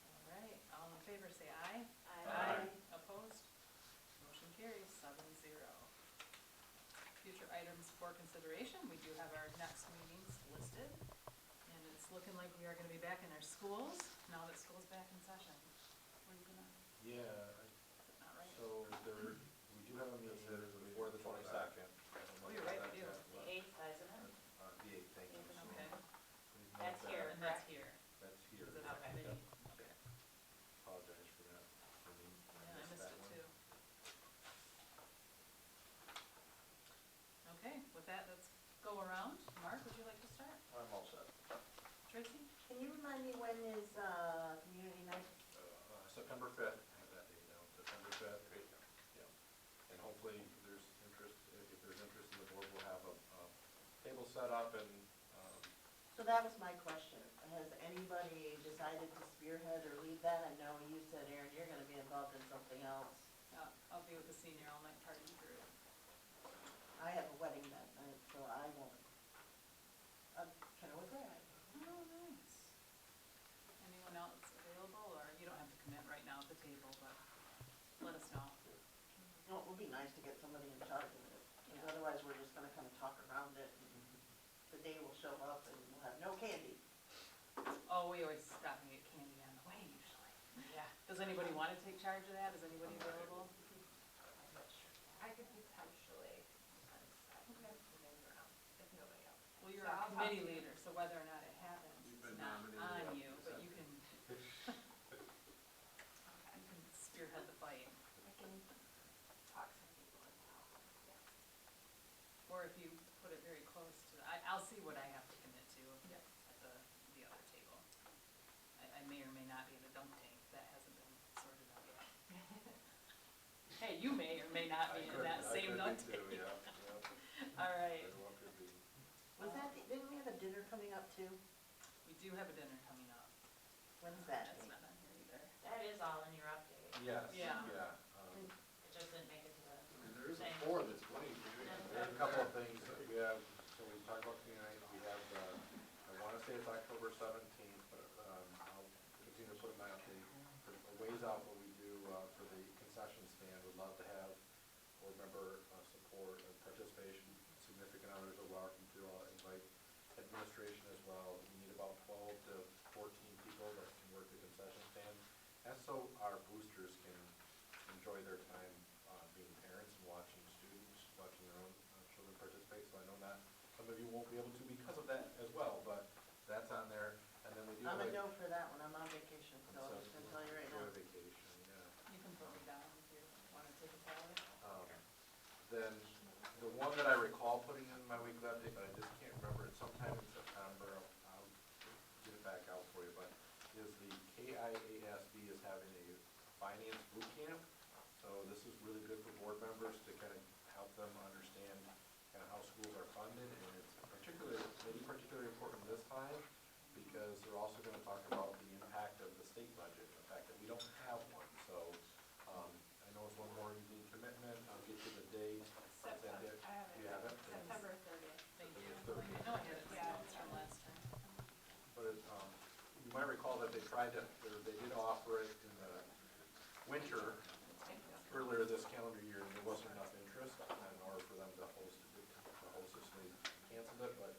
All right, all in favor say aye. Aye. Opposed? Motion carries 7-0. Future items for consideration, we do have our next meetings listed. And it's looking like we are gonna be back in our schools, now that school's back in session. Were you gonna, Yeah, is it not right? so we do have a meeting before the 22nd. Oh, you're right, we do. the 8th, isn't it? The 8th, thank you. So Okay, please note That's that. here. and that's here. That's here. Is it a committee? Yep. Okay. Apologize for that. Yeah, I missed that it one. too. Okay, with that, let's go around. Mark, would you like to start? I'm all set. Tracy? Can you remind me when is, community night? September 5th, I have that date down, September 5th. Yeah. And hopefully, there's interest, if there's interest in the board, we'll have a table set up and, So that was my question. Has anybody decided to spearhead or lead that? I know you said, Aaron, you're gonna be involved in something else. I'll be with the senior all night party group. I have a wedding that night, so I won't. Kenowa grad. Oh, nice. Anyone else available, or you don't have to commit right now at the table, but let us know. No, it would be nice to get somebody in charge of it, because Yeah. otherwise we're just gonna kind of talk around it. And the day will show up and we'll have no candy. Oh, we always stop and get candy on the way usually. Yeah. Does anybody want to take charge of that? Is anybody available? I could potentially, Okay. around if nobody else. Well, you're So a I'll talk committee to you. leader, so whether or not it happens You've is been not nominated, on yeah, you, but you can spearhead the fight. I can talk some people into helping, yes. Or if you put it very close to, I'll see what I have to commit to Yes. at the other table. I may or may not be in the dunk tank, that hasn't been sorted out yet. Hey, you may or may not be in that same dunk tank. All right, very well could be. Was that, didn't we have a dinner coming up too? we do have a dinner coming up. When's that? That's not on here either. That is all in your update. Yes, Yeah. yeah. It just didn't make it to the. And there is a Same. 4 that's blank. There's a couple of things that we have, so we talked about tonight, we have, I wanna say it's October 17th, but I'll continue to put my update. A ways out what we do for the concession stand. Would love to have board member support and participation. Significant others are welcome to invite administration as well. We need about 12 to 14 people that can work the concession stand. And so our boosters can enjoy their time being parents and watching students, watching their own children participate. So I know that some of you won't be able to because of that as well, but that's on there. And then we do I'm a like, no for that one, I'm on vacation, so I'm just gonna tell you right enjoy now. vacation, yeah. You can put me down if you want to take a salary. Then the one that I recall putting in my weekly update, but I just can't remember, it's sometime in September, I'll get it back out for you, but is the KIASB is having a finance boot camp. So this is really good for board members to kind of help them understand kind of how schools are funded, and it's maybe particularly important this time because they're also going to talk about the impact of the state budget, the fact that we don't have one. So I know it's one more evening commitment. I'll get you the date. September, I have it. You have it? September 30th. Thank you. September 30th. I know I had it Yeah. from last time. But you might recall that they did offer it in the winter earlier this calendar year, and there wasn't enough interest in order for them to host it. So they canceled it, but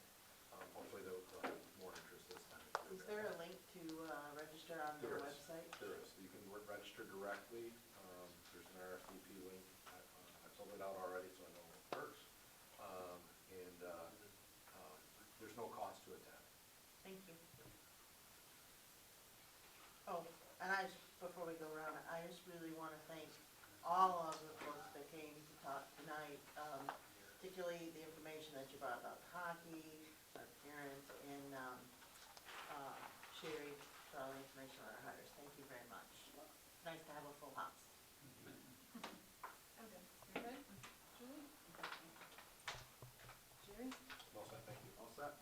hopefully they'll have more interest this time. Is there a link to register on their website? There is. You can register directly. There's an RSVP link. I filled it out already, so I know it works. And there's no cost to attend. Thank you. Oh, and before we go around, I just really want to thank all of the folks that came to talk tonight, particularly the information that you brought about hockey, our parents, and Sherry for all the information on our hires. Thank you very much. Nice to have a full house. I'm good. You're good? Julie? Jerry? Well said, thank you. All set?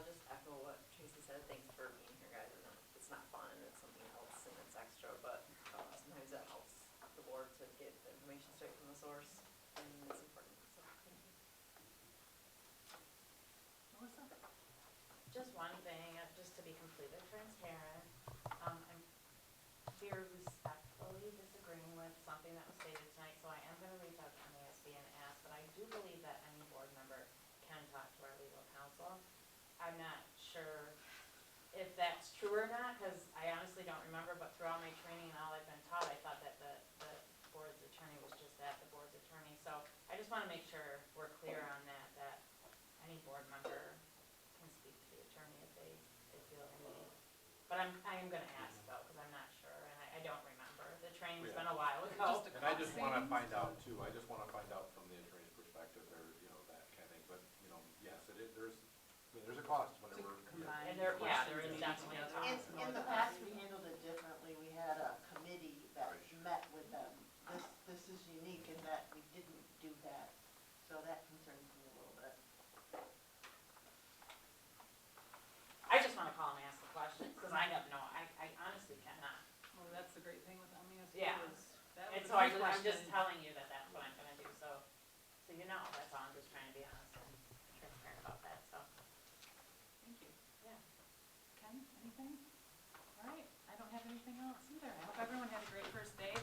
Just echo what Tracy said, thanks for being here, guys, and it's not fun, and it's something else, and it's extra, but sometimes that helps the board to get the information straight from the source, and it's important, so thank you. Melissa? Just one thing, just to be completely transparent, I'm very respectfully disagreeing with something that was stated tonight, so I am gonna reach out to MASB and ask, but I do believe that any board member can talk to our legal counsel. I'm not sure if that's true or not, because I honestly don't remember, but throughout my training and all I've been taught, I thought that the board's attorney was just that, the board's attorney. So I just wanna make sure we're clear on that any board member can speak to the attorney if they feel the need. But I am gonna ask though, because I'm not sure, and I don't remember. The training's been a while ago. And I just want to find out too, I just want to find out from the attorney's perspective or, that kind of thing. But, yes, there's a cost whenever. And there is definitely a cost. In the past, we handled it differently. We had a committee that met with them. This is unique in that we didn't do that, so that concerns me a little bit. I just wanna call and ask the questions, because I have I honestly cannot. Well, that's the great thing with MASB Yeah. is that And was so a I'm good just question. telling you that that's what I'm gonna do, so that's all, I'm just trying to be honest and transparent about that, so, Thank you. yeah. Ken, anything? All right, I don't have anything else either. I hope everyone had a great first day.